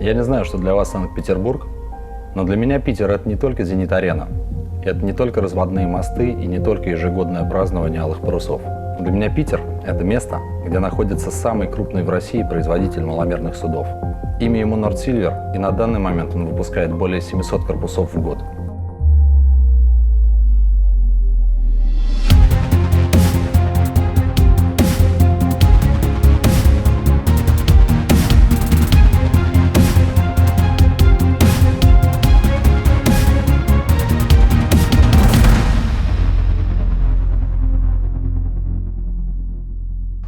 Я не знаю, что для вас Санкт-Петербург, но для меня Питер – это не только «Зенит-арена», это не только разводные мосты и не только ежегодное празднование алых парусов. Для меня Питер – это место, где находится самый крупный в России производитель маломерных судов. Имя ему Нордсильвер, и на данный момент он выпускает более 700 корпусов в год.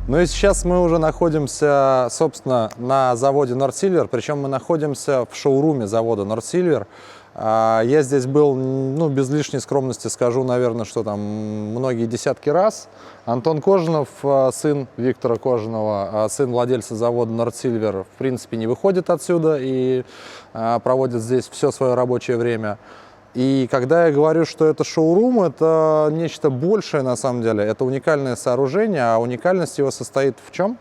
Ну и сейчас мы уже находимся, собственно, на заводе Нордсильвер, причем мы находимся в шоуруме завода Нордсильвер. Я здесь был, без лишней скромности скажу, наверное, что там многие десятки раз. Антон Кожинов, сын Виктора Кожинова, сын владельца завода Нордсильвер, в принципе, не выходит отсюда и проводит здесь все свое рабочее время. И когда я говорю, что это шоурум, это нечто большее на самом деле. Это уникальное сооружение, а уникальность его состоит в чем?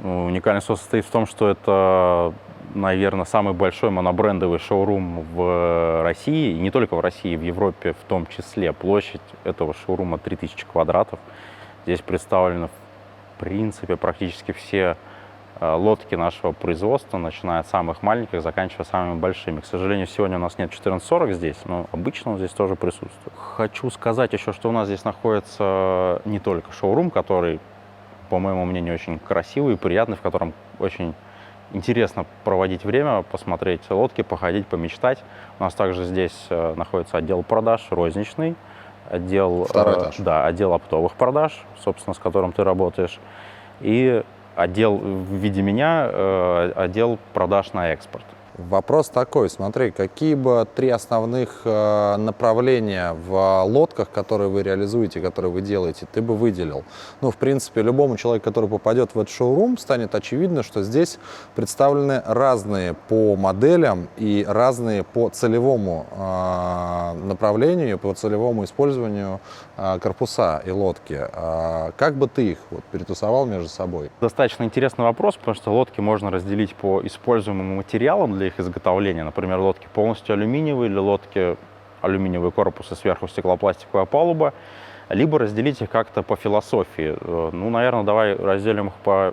Уникальность его состоит в том, что это, наверное, самый большой монобрендовый шоурум в России, и не только в России, в Европе в том числе. Площадь этого шоурума 3000 квадратов. Здесь представлены, в принципе, практически все лодки нашего производства, начиная от самых маленьких, заканчивая самыми большими. К сожалению, сегодня у нас нет 1440 здесь, но обычно он здесь тоже присутствует. Хочу сказать еще, что у нас здесь находится не только шоурум, который, по моему мнению, очень красивый и приятный, в котором очень интересно проводить время, посмотреть лодки, походить, помечтать. У нас также здесь находится отдел продаж розничный, отдел оптовых продаж, собственно, с которым ты работаешь, и отдел в виде меня, отдел продаж на экспорт. Вопрос такой, смотри, какие бы три основных направления в лодках, которые вы реализуете, которые вы делаете, ты бы выделил? В принципе, любому человеку, который попадет в этот шоурум, станет очевидно, что здесь представлены разные по моделям и разные по целевому направлению, по целевому использованию корпуса и лодки. Как бы ты их перетусовал между собой? Достаточно интересный вопрос, потому что лодки можно разделить по используемым материалам для их изготовления. Например, лодки полностью алюминиевые или лодки алюминиевый корпус и сверху стеклопластиковая палуба, либо разделить их как-то по философии. Наверное, давай разделим их по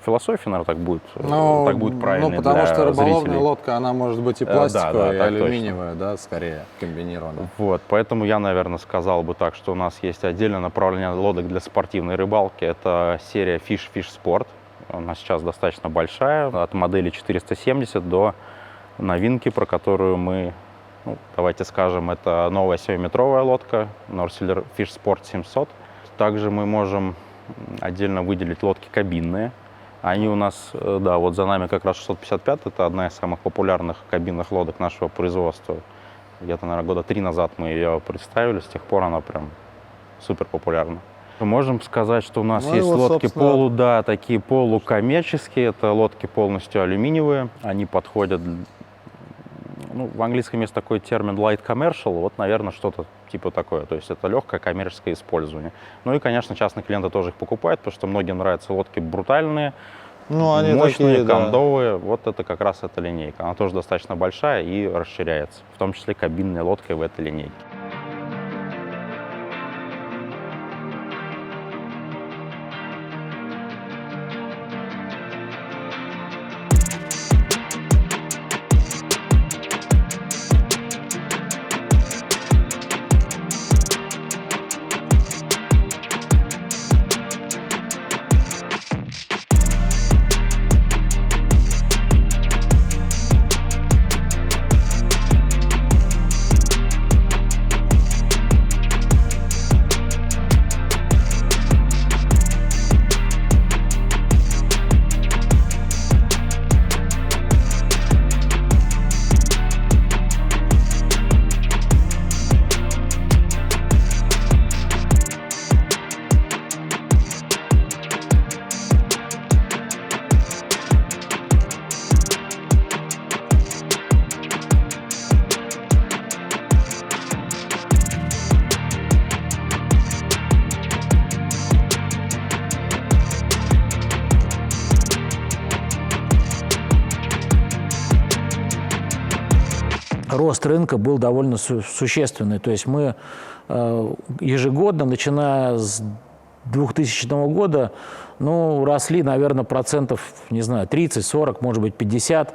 философии, наверное, так будет правильно. Потому что рыболовная зрителей. Лодка, она может быть и пластиковая, и алюминиевая, точно. Скорее комбинирована. Поэтому я, наверное, сказал бы так, что у нас есть отдельное направление лодок для спортивной рыбалки. Это серия Fish Sport. Она сейчас достаточно большая, от модели 470 до новинки, про которую мы, давайте скажем, это новая 7-метровая лодка Nordsilver Fish Sport 700. Также мы можем отдельно выделить лодки кабинные. Они у нас, вот за нами как раз 655, это одна из самых популярных кабинных лодок нашего производства. Где-то, наверное, года 3 назад мы ее представили, с тех пор она прям супер популярна. Можем сказать, что у нас есть лодки такие полукоммерческие, это лодки полностью алюминиевые, они подходят, в английском есть такой термин light commercial, наверное, что-то типа такое, то есть это легкое коммерческое использование. И, конечно, частные клиенты тоже их покупают, потому что многим нравятся лодки брутальные, они мощные, такие, кондовые, это как раз эта линейка, она тоже достаточно большая и расширяется, в том числе кабинной лодкой в этой линейке. рост рынка был довольно существенный. То есть мы ежегодно, начиная с 2000 года, ну, росли, наверное, процентов, не знаю, 30, 40, может быть, 50.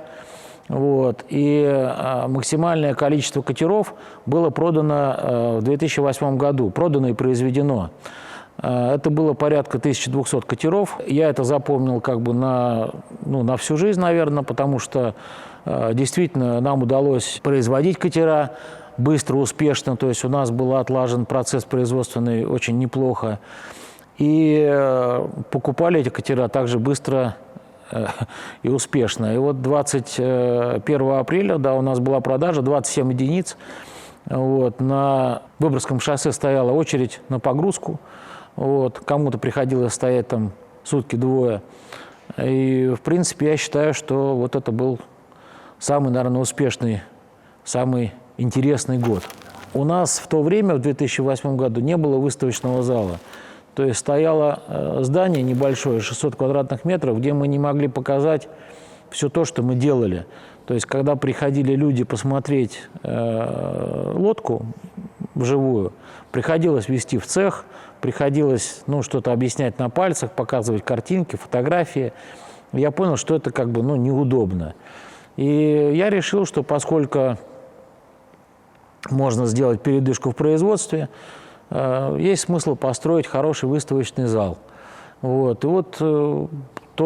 Вот. И максимальное количество катеров было продано в 2008 году, продано и произведено. Это было порядка 1200 катеров. Я это запомнил как бы на всю жизнь, наверное, потому что действительно нам удалось производить катера быстро, успешно. То есть у нас был отлажен процесс производственный очень неплохо. И покупали эти катера также быстро и успешно. И вот 21 апреля, да, у нас была продажа 27 единиц. Вот. На Выборгском шоссе стояла очередь на погрузку. Вот. Кому-то приходилось стоять там сутки-двое. И, в принципе, я считаю, что вот это был самый, наверное, успешный, самый интересный год. У нас в то время, в 2008 году, не было выставочного зала. То есть стояло здание небольшое, 600 квадратных метров, где мы не могли показать все то, что мы делали. То есть когда приходили люди посмотреть лодку вживую, приходилось везти в цех, приходилось что-то объяснять на пальцах, показывать картинки, фотографии. Я понял, что это как бы неудобно. И я решил, что поскольку можно сделать передышку в производстве, есть смысл построить хороший выставочный зал. Вот. И вот то,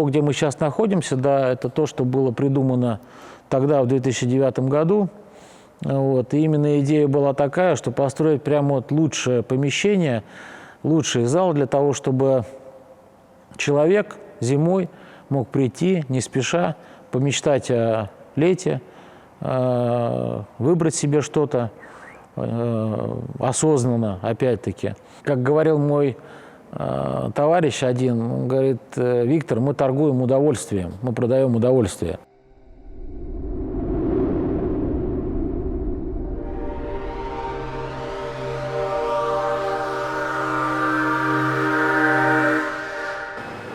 где мы сейчас находимся, да, это то, что было придумано тогда, в 2009 году. Вот. И именно идея была такая, что построить прямо вот лучшее помещение, лучший зал для того, чтобы человек зимой мог прийти, не спеша, помечтать о лете, выбрать себе что-то, осознанно, опять-таки. Как говорил мой товарищ один, он говорит: Виктор, мы торгуем удовольствием, мы продаем удовольствие.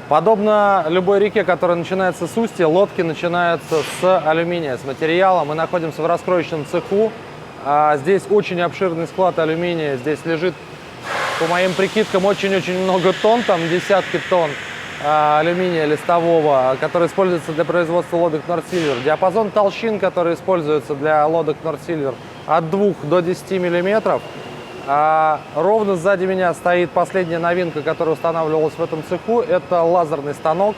Подобно любой реке, которая начинается с устья, лодки начинаются с алюминия, с материала. Мы находимся в раскроечном цеху. Здесь очень обширный склад алюминия. Здесь лежит, по моим прикидкам, очень-очень много тонн, там десятки тонн алюминия листового, который используется для производства лодок Нордсильвер. Диапазон толщин, который используется для лодок Нордсильвер, от 2 до 10 миллиметров. Ровно сзади меня стоит последняя новинка, которая устанавливалась в этом цеху. Это лазерный станок.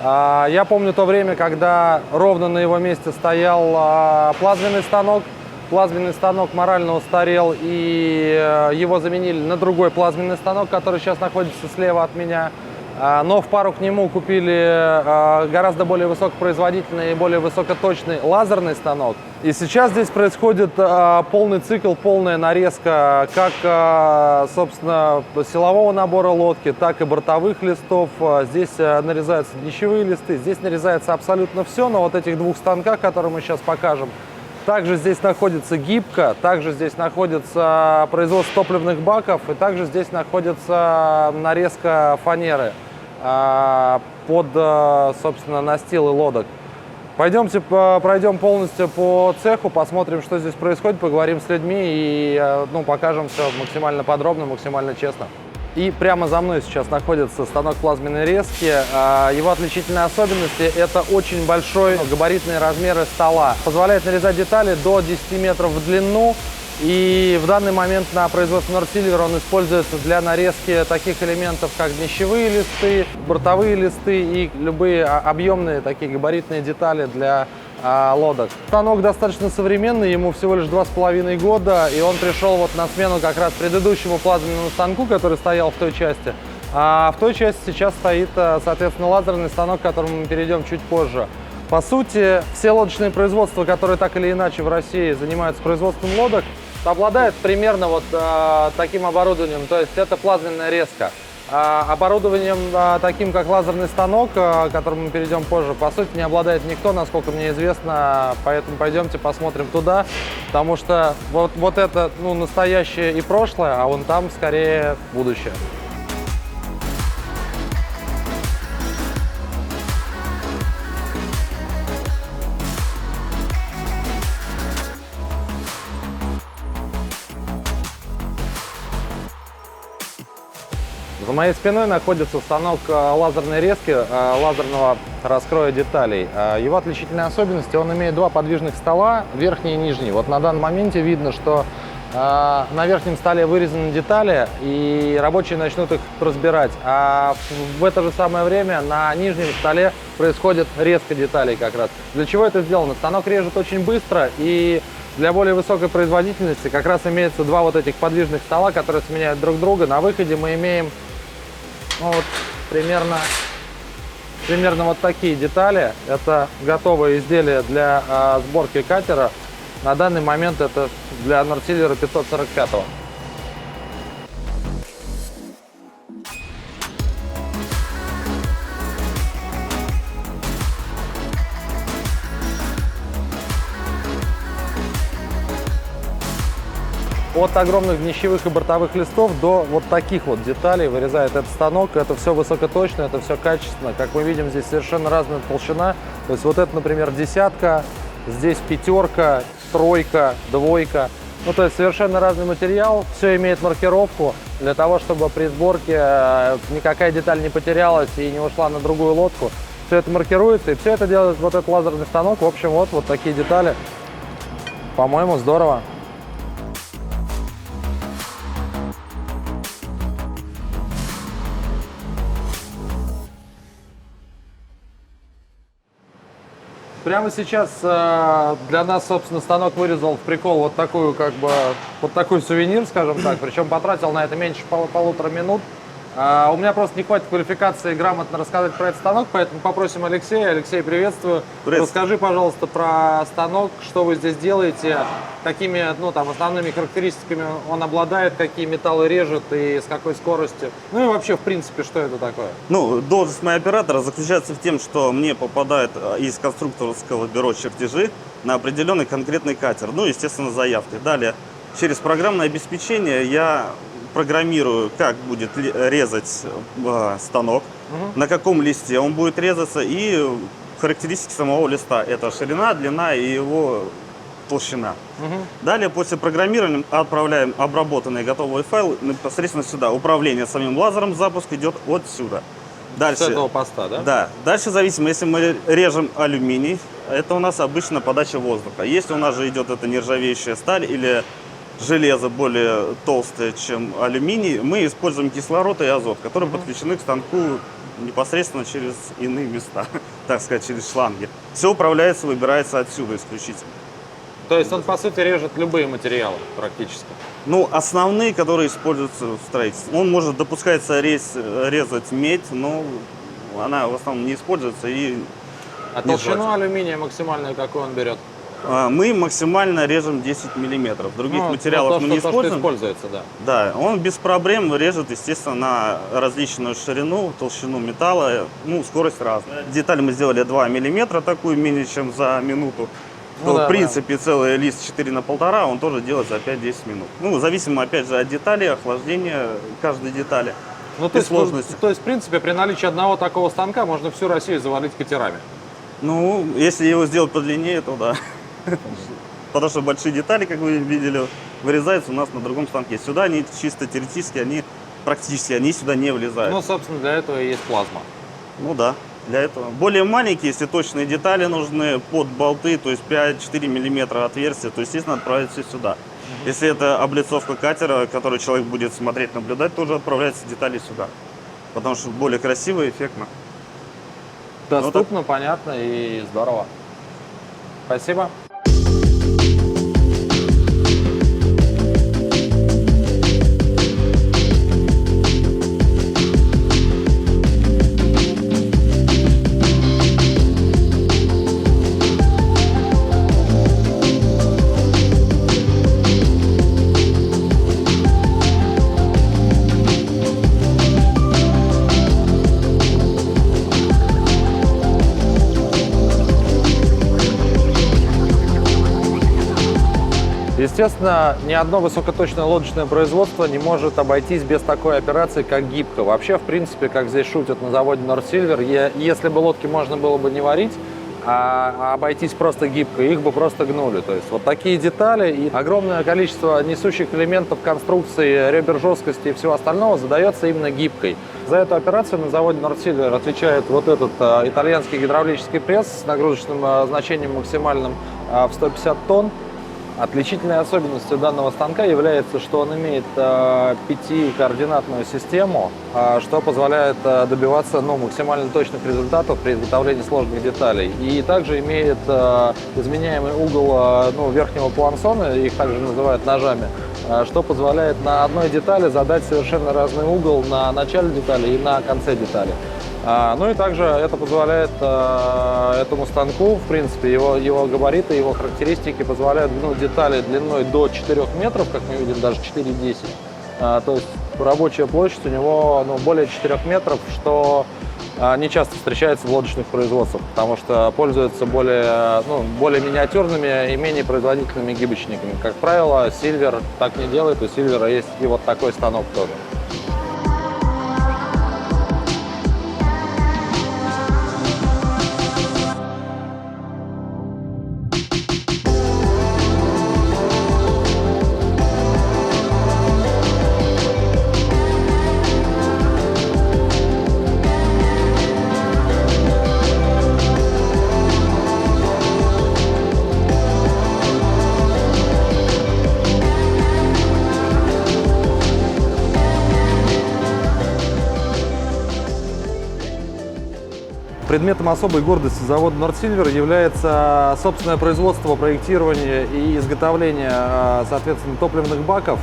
Я помню то время, когда ровно на его месте стоял плазменный станок. Плазменный станок морально устарел, и его заменили на другой плазменный станок, который сейчас находится слева от меня. Но в пару к нему купили гораздо более высокопроизводительный и более высокоточный лазерный станок. И сейчас здесь происходит полный цикл, полная нарезка как, собственно, силового набора лодки, так и бортовых листов. Здесь нарезаются днищевые листы, здесь нарезается абсолютно все на вот этих двух станках, которые мы сейчас покажем. Также здесь находится гибка, также здесь находится производство топливных баков, и также здесь находится нарезка фанеры под, собственно, настилы лодок. Пойдемте пройдем полностью по цеху, посмотрим, что здесь происходит, поговорим с людьми и покажем все максимально подробно, максимально честно. И прямо за мной сейчас находится станок плазменной резки. Его отличительные особенности – это очень большой габаритные размеры стола. Позволяет нарезать детали до 10 метров в длину. И в данный момент на производстве Нордсильвер он используется для нарезки таких элементов, как днищевые листы, бортовые листы и любые объемные такие габаритные детали для лодок. Станок достаточно современный, ему всего лишь 2,5 года, и он пришел вот на смену как раз предыдущему плазменному станку, который стоял в той части. А в той части сейчас стоит, соответственно, лазерный станок, к которому мы перейдем чуть позже. По сути, все лодочные производства, которые так или иначе в России занимаются производством лодок, обладают примерно вот таким оборудованием, то есть это плазменная резка. Оборудованием таким, как лазерный станок, к которому мы перейдем позже, по сути, не обладает никто, насколько мне известно, поэтому пойдемте посмотрим туда, потому что вот это настоящее и прошлое, а вон там скорее будущее. За моей спиной находится станок лазерной резки, лазерного раскроя деталей. Его отличительная особенность, он имеет два подвижных стола, верхний и нижний. Вот на данном моменте видно, что на верхнем столе вырезаны детали, и рабочие начнут их разбирать. А в это же самое время на нижнем столе происходит резка деталей как раз. Для чего это сделано? Станок режет очень быстро, и для более высокой производительности как раз имеется два вот этих подвижных стола, которые сменяют друг друга. На выходе мы имеем вот, примерно вот такие детали. Это готовое изделие для сборки катера. На данный момент это для Нордсильвера 545. От огромных днищевых и бортовых листов до вот таких вот деталей вырезает этот станок. Это все высокоточно, это все качественно. Как мы видим, здесь совершенно разная толщина. То есть вот это, например, десятка, здесь пятерка, тройка, двойка. Ну, то есть совершенно разный материал. Все имеет маркировку для того, чтобы при сборке никакая деталь не потерялась и не ушла на другую лодку. Все это маркируется, и все это делает вот этот лазерный станок. В общем, вот такие детали. По-моему, здорово. Прямо сейчас для нас, собственно, станок вырезал в прикол вот такую, как бы, вот такой сувенир, скажем так. Причем потратил на это меньше полутора минут. У меня просто не хватит квалификации грамотно рассказать про этот станок, поэтому попросим Алексея. Алексей, приветствую. Расскажи, пожалуйста, про станок, что вы здесь делаете, какими, ну, там, основными характеристиками он обладает, какие металлы режет и с какой скоростью. Ну и вообще, в принципе, что это такое? Ну, должность моего оператора заключается в том, что мне попадают из конструкторского бюро чертежи на определенный конкретный катер, ну, естественно, заявки. Далее, через программное обеспечение я программирую, как будет резать станок, на каком листе он будет резаться и характеристики самого листа. Это ширина, длина и его толщина. Далее, после программирования отправляем обработанный готовый файл непосредственно сюда. Управление самим лазером, запуск идет отсюда. Дальше, с этого поста, да? Да. Дальше зависимо, если мы режем алюминий, это у нас обычно подача воздуха. Если у нас же идет это нержавеющая сталь или железо более толстое, чем алюминий, мы используем кислород и азот, которые подключены к станку непосредственно через иные места, так сказать, через шланги. Все управляется, выбирается отсюда исключительно. То есть он, по сути, режет любые материалы практически? Ну, основные, которые используются в строительстве. Он может, допускается резать медь, но она в основном не используется. А толщину алюминия максимальную какую он берет? Мы максимально режем 10 миллиметров. Других материалов мы не используем. Что используется, да. Да, он без проблем режет, естественно, на различную ширину, толщину металла, ну, скорость разная. Деталь мы сделали 2 миллиметра, такую менее чем за минуту. Ну, То, да, в принципе, целый лист 4 на 1,5, он тоже делает за 5-10 минут. Ну, зависимо, опять же, от детали, охлаждения каждой детали. Ну, то есть, в принципе, при наличии одного такого станка можно всю Россию завалить катерами. Ну, если его сделать подлиннее, то да. Потому что большие детали, как вы видели, вырезаются у нас на другом станке. Сюда они чисто теоретически, они сюда не влезают. Ну, собственно, для этого и есть плазма. Ну да, для этого. Более маленькие, если точные детали нужны под болты, то есть 5-4 миллиметра отверстия, то, естественно, отправить все сюда. Если это облицовка катера, который человек будет смотреть, наблюдать, тоже отправляются детали сюда. Потому что более красиво и эффектно. Доступно, понятно и здорово. Спасибо. Естественно, ни одно высокоточное лодочное производство не может обойтись без такой операции, как гибка. Вообще, в принципе, как здесь шутят на заводе Нордсильвер, если бы лодки можно было бы не варить, а обойтись просто гибко, их бы просто гнули. То есть вот такие детали и огромное количество несущих элементов конструкции, ребер жесткости и всего остального задается именно гибкой. За эту операцию на заводе Нордсильвер отвечает вот этот итальянский гидравлический пресс с нагрузочным значением максимальным в 150 тонн. Отличительной особенностью данного станка является, что он имеет пятикоординатную систему, что позволяет добиваться максимально точных результатов при изготовлении сложных деталей. И также имеет изменяемый угол верхнего плансона, их также называют ножами, что позволяет на одной детали задать совершенно разный угол на начале детали и на конце детали. Ну и также это позволяет этому станку, в принципе, его габариты, его характеристики позволяют гнуть детали длиной до 4 метров, как мы видим, даже 4,10. То есть рабочая площадь у него более 4 метров, что не часто встречается в лодочных производствах, потому что пользуются более миниатюрными и менее производительными гибочниками. Как правило, Silver так не делает, у Silver есть и вот такой станок тоже. Предметом особой гордости завода Нордсильвер является собственное производство, проектирование и изготовление, соответственно, топливных баков,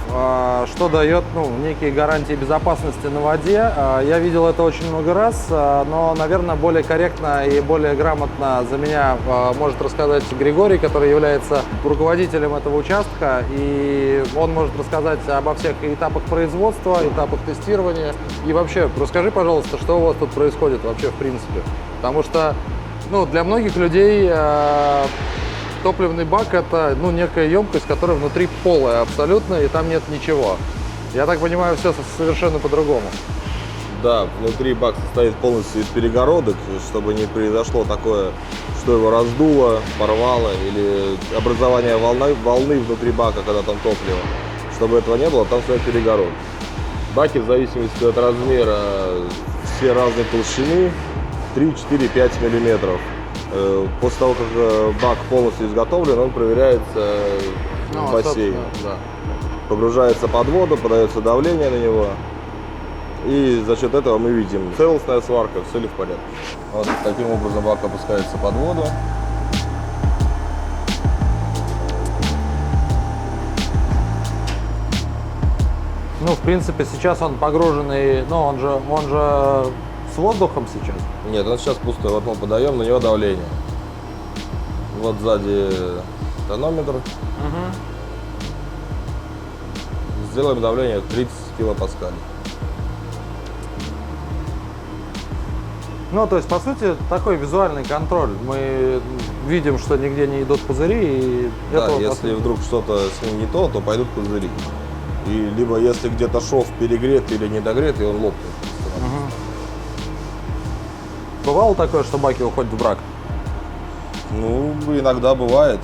что дает некие гарантии безопасности на воде. Я видел это очень много раз, но, наверное, более корректно и более грамотно за меня может рассказать Григорий, который является руководителем этого участка, и он может рассказать обо всех этапах производства, этапах тестирования. И вообще, расскажи, пожалуйста, что у вас тут происходит вообще в принципе? Потому что для многих людей топливный бак – это некая емкость, которая внутри полая абсолютно, и там нет ничего. Я так понимаю, все совершенно по-другому. Да, внутри бак состоит полностью из перегородок, чтобы не произошло такое, что его раздуло, порвало, или образование волны внутри бака, когда там топливо. Чтобы этого не было, там стоят перегородки. Баки в зависимости от размера все разной толщины. 3, 4, 5 миллиметров. После того, как бак полностью изготовлен, он проверяется в бассейне. Да. Погружается под воду, подается давление на него. И за счет этого мы видим, целостная сварка, все ли в порядке. Вот таким образом бак опускается под воду. В принципе, сейчас он погруженный, он же с воздухом сейчас? Нет, он сейчас пустой. Вот мы подаем на него давление. Вот сзади тонометр. Сделаем давление 30 килопаскалей. То есть, по сути, такой визуальный контроль. Мы видим, что нигде не идут пузыри. И да, если вдруг что-то с ним не то пойдут пузыри. И либо если где-то шов перегрет или недогретый, он лопнет. Бывало такое, что баки уходят в брак? Иногда бывает.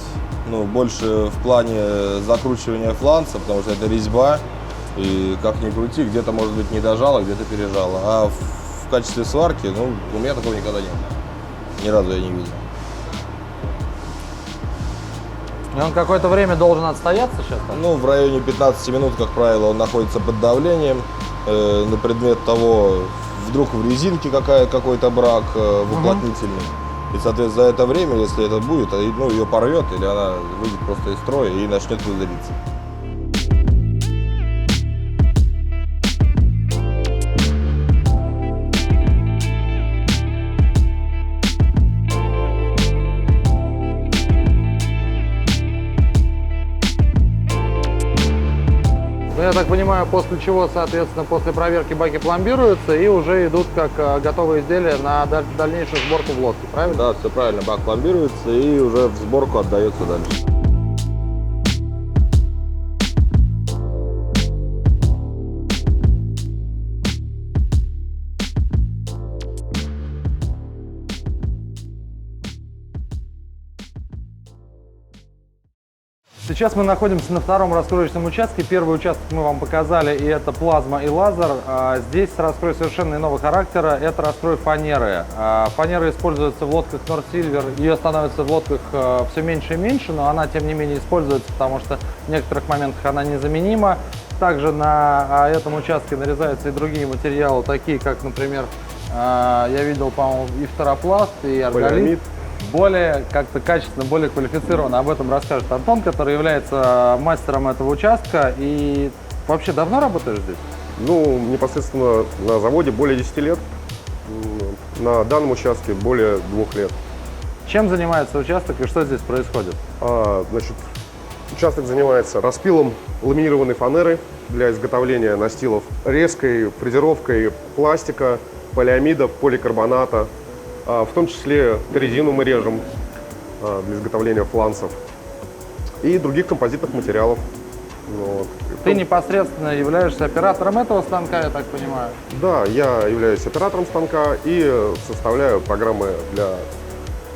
Больше в плане закручивания фланца, потому что это резьба. И как ни крути, где-то, может быть, не дожало, где-то пережало. А в качестве сварки, у меня такого никогда не было. Ни разу я не видел. И он какое-то время должен отстояться сейчас? В районе 15 минут, как правило, он находится под давлением. На предмет того, вдруг в резинке какой-то брак в уплотнительный. И, соответственно, за это время, если это будет, ее порвет или она выйдет просто из строя и начнет пузыриться. Я так понимаю, после чего, соответственно, после проверки баки пломбируются и уже идут как готовые изделия на дальнейшую сборку в лодке, правильно? Да, все правильно. Бак пломбируется и уже в сборку отдается дальше. Сейчас мы находимся на втором раскроечном участке. Первый участок мы вам показали, и это плазма и лазер. Здесь раскрой совершенно иного характера. Это раскрой фанеры. Фанера используется в лодках North Silver. Ее становится в лодках все меньше и меньше, но она, тем не менее, используется, потому что в некоторых моментах она незаменима. Также на этом участке нарезаются и другие материалы, такие как, например, я видел, по-моему, и фторопласт, и арголит. Более как-то качественно, более квалифицированно об этом расскажет Антон, который является мастером этого участка. И вообще давно работаешь здесь? Ну, непосредственно на заводе более 10 лет, на данном участке более 2 лет. Чем занимается участок и что здесь происходит? Значит, участок занимается распилом ламинированной фанеры для изготовления настилов, резкой фрезеровкой пластика, полиамидов, поликарбоната. В том числе резину мы режем для изготовления фланцев и других композитных материалов. Вот. Ты непосредственно являешься оператором этого станка, я так понимаю? Да, я являюсь оператором станка и составляю программы для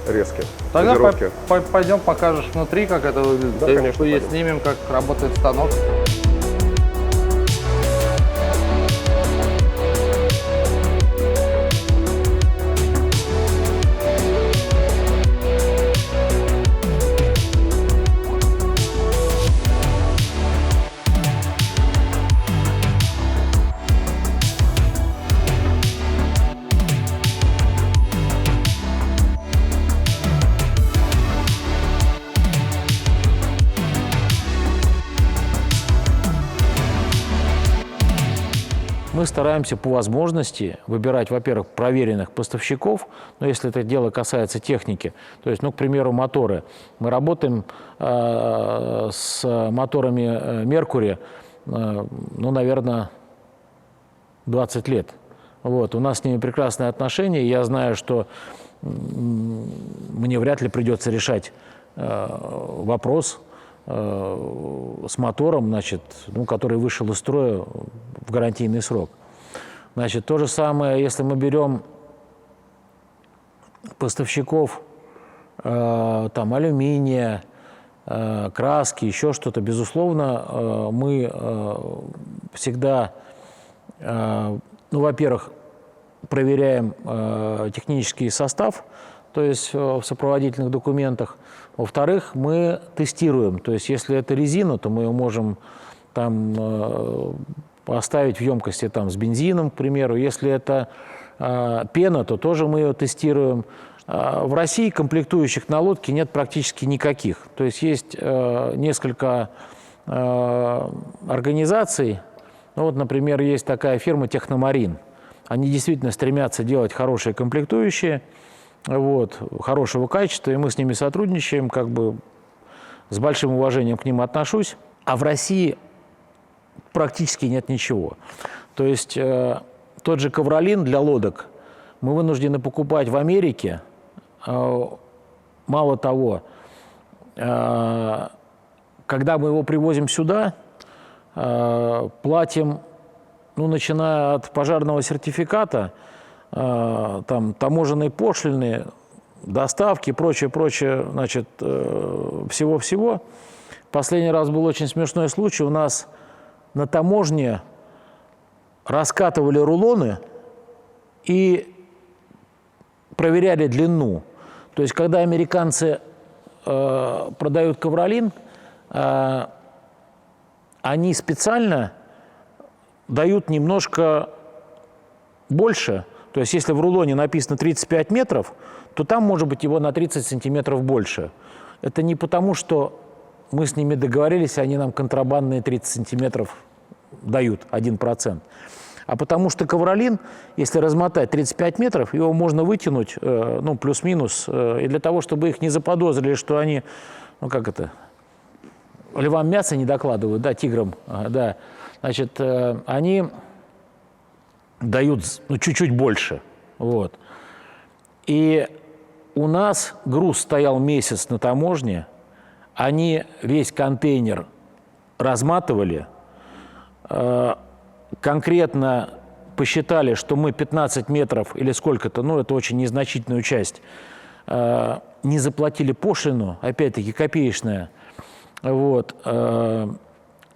резки, Тогда фрезеровки. пойдем покажешь внутри, как это выглядит. Да, конечно, И пойдем. снимем, как работает станок. Мы стараемся по возможности выбирать, во-первых, проверенных поставщиков, но если это дело касается техники, то есть, ну, к примеру, моторы. Мы работаем с моторами Mercury, ну, наверное, 20 лет. Вот. У нас с ними прекрасные отношения, я знаю, что мне вряд ли придется решать вопрос с мотором, значит, ну, который вышел из строя в гарантийный срок. Значит, то же самое, если мы берем поставщиков там, алюминия, краски, еще что-то, безусловно, мы всегда, ну, во-первых, проверяем технический состав, то есть в сопроводительных документах. Во-вторых, мы тестируем. То есть если это резина, то мы ее можем там оставить в емкости там, с бензином, к примеру. Если это пена, то тоже мы ее тестируем. В России комплектующих на лодке нет практически никаких. То есть есть несколько организаций. Ну, вот, например, есть такая фирма «Техномарин». Они действительно стремятся делать хорошие комплектующие, вот, хорошего качества, и мы с ними сотрудничаем, как бы с большим уважением к ним отношусь. А в России практически нет ничего. То есть тот же ковролин для лодок мы вынуждены покупать в Америке. Мало того, когда мы его привозим сюда, платим, ну, начиная от пожарного сертификата, там, таможенные пошлины, доставки, прочее, значит, всего-всего. Последний раз был очень смешной случай. У нас на таможне раскатывали рулоны и проверяли длину. То есть, когда американцы продают ковролин, они специально дают немножко больше. То есть, если в рулоне написано 35 метров, то там может быть его на 30 сантиметров больше. Это не потому, что мы с ними договорились, и они нам контрабандные 30 сантиметров дают, 1%. А потому что ковролин, если размотать 35 метров, его можно вытянуть, ну, плюс-минус, и для того, чтобы их не заподозрили, что они, ну, как это, львам мясо не докладывают, да, тиграм, да, значит, они дают, ну, чуть-чуть больше, вот. И у нас груз стоял месяц на таможне, они весь контейнер разматывали, конкретно посчитали, что мы 15 метров или сколько-то, ну, это очень незначительную часть, не заплатили пошлину, опять-таки копеечная, Вот.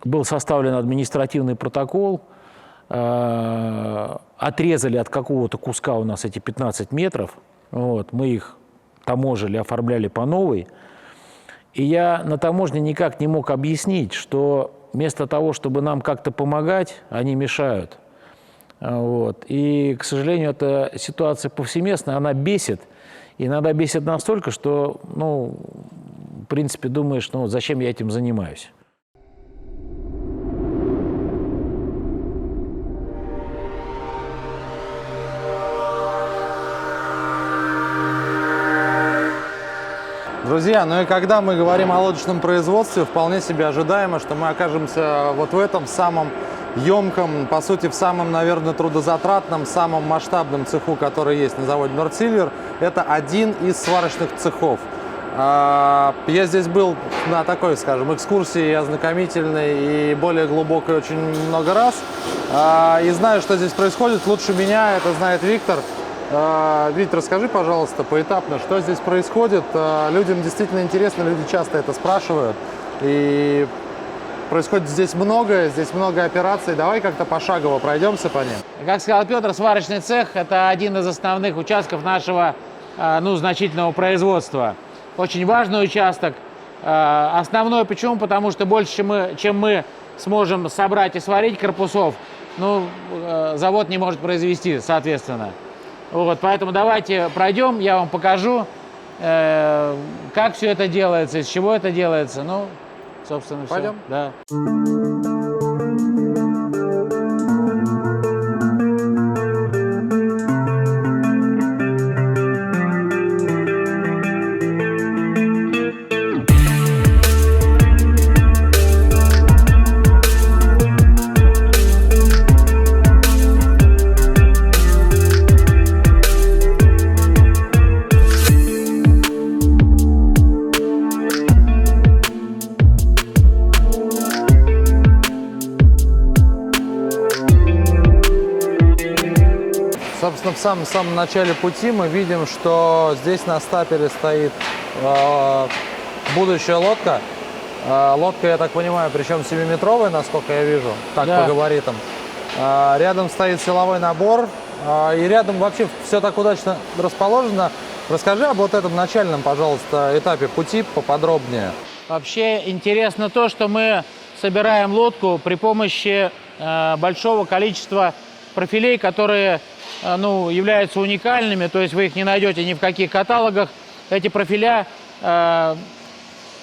Был составлен административный протокол, отрезали от какого-то куска у нас эти 15 метров, вот, мы их таможили, оформляли по новой, и я на таможне никак не мог объяснить, что вместо того, чтобы нам как-то помогать, они мешают. Вот. И, к сожалению, эта ситуация повсеместная, она бесит, и иногда бесит настолько, что, ну, в принципе, думаешь, ну, зачем я этим занимаюсь. Друзья, ну и когда мы говорим о лодочном производстве, вполне себе ожидаемо, что мы окажемся вот в этом самом емком, по сути, в самом, наверное, трудозатратном, самом масштабном цеху, который есть на заводе Нордсильвер. Это один из сварочных цехов. Я здесь был на такой, скажем, экскурсии ознакомительной и более глубокой очень много раз. И знаю, что здесь происходит лучше меня, это знает Виктор. Виктор, расскажи, пожалуйста, поэтапно, что здесь происходит. Людям действительно интересно, люди часто это спрашивают. И происходит здесь много операций. Давай как-то пошагово пройдемся по ним. Как сказал Петр, сварочный цех – это один из основных участков нашего значительного производства. Очень важный участок. Основной почему? Потому что больше, чем мы сможем собрать и сварить корпусов, завод не может произвести, соответственно. Вот, поэтому давайте пройдем, я вам покажу, как все это делается, из чего это делается. Ну, собственно, все. Пойдем? Да. Собственно, в самом начале пути мы видим, что здесь на стапеле стоит будущая лодка. Лодка, я так понимаю, причем 7-метровая, насколько я вижу, так Да. по габаритам. Рядом стоит силовой набор, и рядом вообще все так удачно расположено. Расскажи об вот этом начальном, пожалуйста, этапе пути поподробнее. Вообще интересно то, что мы собираем лодку при помощи большого количества профилей, которые являются уникальными, то есть вы их не найдете ни в каких каталогах. Эти профиля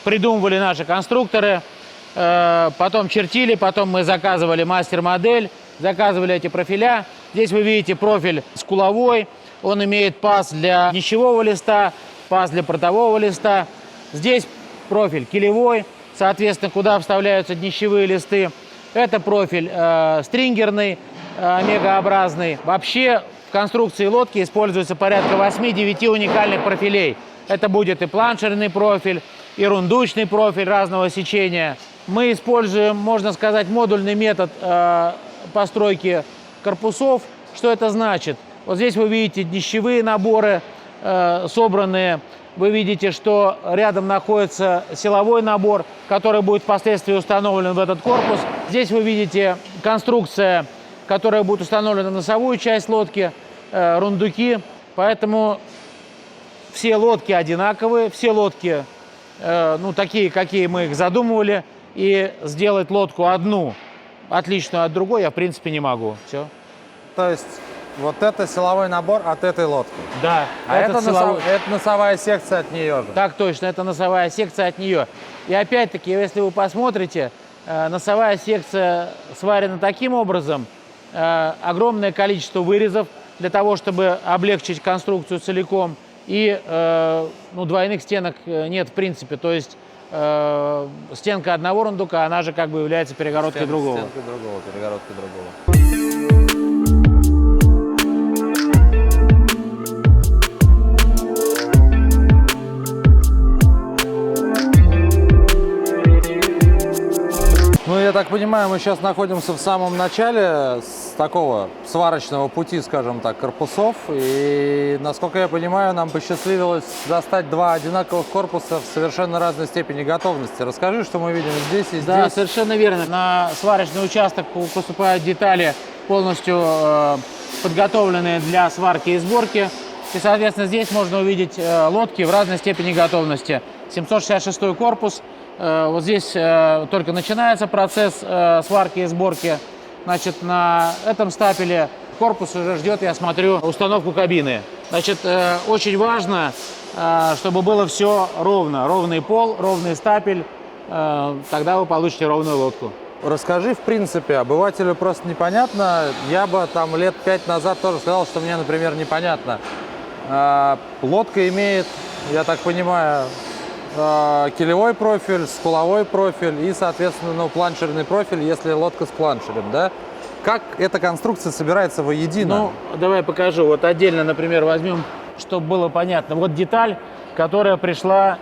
придумывали наши конструкторы, потом чертили, потом мы заказывали мастер-модель, заказывали эти профиля. Здесь вы видите профиль скуловой, он имеет паз для днищевого листа, паз для портового листа. Здесь профиль килевой, соответственно, куда вставляются днищевые листы. Это профиль стрингерный, омегаобразный. Вообще в конструкции лодки используется порядка 8-9 уникальных профилей. Это будет и планшерный профиль, и рундучный профиль разного сечения. Мы используем, можно сказать, модульный метод постройки корпусов. Что это значит? Вот здесь вы видите днищевые наборы собранные. Вы видите, что рядом находится силовой набор, который будет впоследствии установлен в этот корпус. Здесь вы видите конструкция, которая будет установлена на носовую часть лодки, рундуки. Поэтому все лодки одинаковые, все лодки такие, какие мы их задумывали. И сделать лодку одну, отличную от другой, я в принципе не могу. Все. То есть вот это силовой набор от этой лодки. Да. Это силовой... носовая секция от нее же. Так точно, это носовая секция от нее. И опять-таки, если вы посмотрите, носовая секция сварена таким образом, огромное количество вырезов для того, чтобы облегчить конструкцию целиком. И двойных стенок нет в принципе. То есть стенка одного рундука, она же как бы является перегородкой другого. Стенкой другого, перегородкой другого. Ну, я так понимаю, мы сейчас находимся в самом начале. такого сварочного пути, скажем так, корпусов. И, насколько я понимаю, нам посчастливилось достать два одинаковых корпуса в совершенно разной степени готовности. Расскажи, что мы видим здесь и здесь. Да, совершенно верно. На сварочный участок поступают детали, полностью подготовленные для сварки и сборки. И, соответственно, здесь можно увидеть лодки в разной степени готовности. 766 корпус. Вот здесь только начинается процесс сварки и сборки. Значит, на этом стапеле корпус уже ждет, я смотрю, установку кабины. Значит, очень важно, чтобы было все ровно. Ровный пол, ровный стапель. Тогда вы получите ровную лодку. Расскажи, в принципе, обывателю просто непонятно. Я бы там лет 5 назад тоже сказал, что мне, например, непонятно. Лодка имеет, я так понимаю, килевой профиль, скуловой профиль и, соответственно, ну, планшерный профиль, если лодка с планшерем, да? Как эта конструкция собирается воедино? Ну, давай покажу. Вот отдельно, например, возьмем, чтобы было понятно. Вот деталь, которая пришла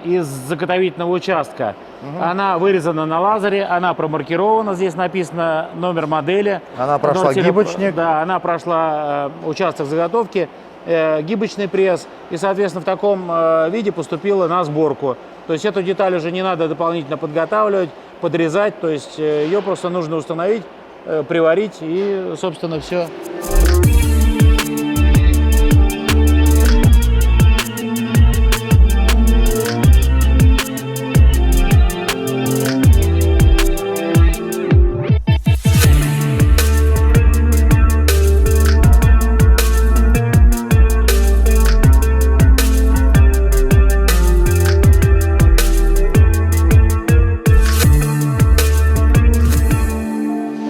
из заготовительного участка. Она вырезана на лазере, она промаркирована. Здесь написано номер модели. Она прошла гибочник. Да, она прошла участок заготовки, гибочный пресс. И, соответственно, в таком виде поступила на сборку. То есть эту деталь уже не надо дополнительно подготавливать, подрезать. То есть ее просто нужно установить, приварить и, собственно, все.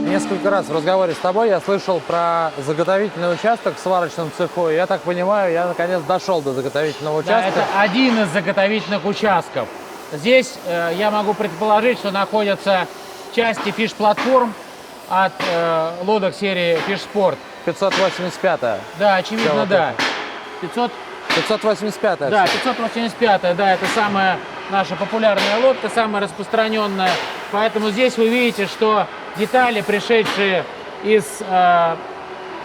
Несколько раз в разговоре с тобой я слышал про заготовительный участок в сварочном цеху. И я так понимаю, я наконец дошел до заготовительного Да, участка. это один из заготовительных участков. Здесь я могу предположить, что находятся части фиш-платформ от лодок серии Фиш-Спорт. 585-я. Да, очевидно, вот да. это. 500, 585-я. да, 585-я, да, это самая наша популярная лодка, самая распространенная. Поэтому здесь вы видите, что детали, пришедшие из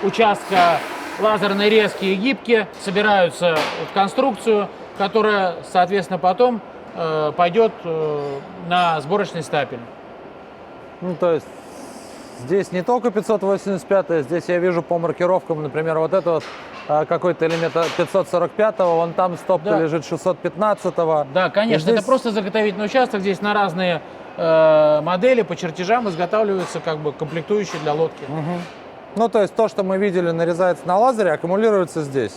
участка лазерной резки и гибки, собираются в конструкцию, которая, соответственно, потом пойдет на сборочный стапель. Ну, то есть здесь не только 585-я, здесь я вижу по маркировкам, например, вот это вот какой-то элемент 545-го, вон там стопка Да. лежит 615-го. Да, конечно, И здесь- это просто заготовительный участок, здесь на разные модели по чертежам изготавливаются как бы комплектующие для лодки. Ну, то есть то, что мы видели, нарезается на лазере, аккумулируется здесь.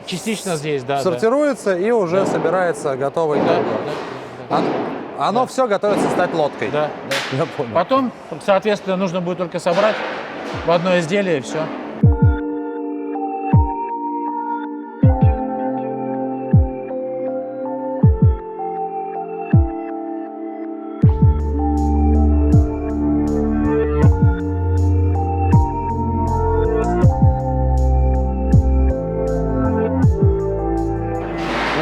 Частично здесь, да. Сортируется и уже собирается готовый Да, карго. да, Оно все готовится стать лодкой. да, да. Я понял. Потом, соответственно, нужно будет только собрать в одно изделие и все.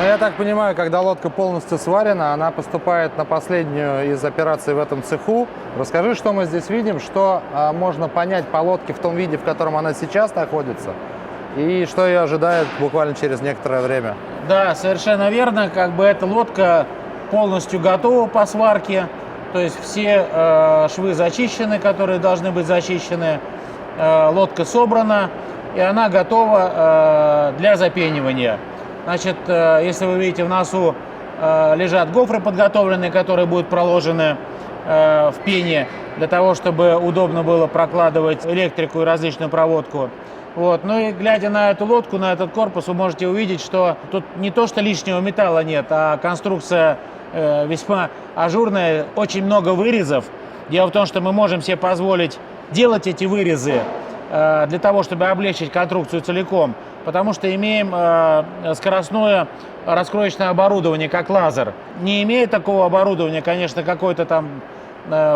Ну, я так понимаю, когда лодка полностью сварена, она поступает на последнюю из операций в этом цеху. Расскажи, что мы здесь видим, что можно понять по лодке в том виде, в котором она сейчас находится, и что ее ожидает буквально через некоторое время. Да, совершенно верно. Как бы эта лодка полностью готова по сварке. То есть все швы зачищены, которые должны быть зачищены. Лодка собрана, и она готова для запенивания. Значит, если вы видите, в носу лежат гофры подготовленные, которые будут проложены в пене для того, чтобы удобно было прокладывать электрику и различную проводку. Вот. Ну и глядя на эту лодку, на этот корпус, вы можете увидеть, что тут не то, что лишнего металла нет, а конструкция весьма ажурная, очень много вырезов. Дело в том, что мы можем себе позволить делать эти вырезы для того, чтобы облегчить конструкцию целиком, потому что имеем скоростное раскроечное оборудование, как лазер. Не имея такого оборудования, конечно, какой-то там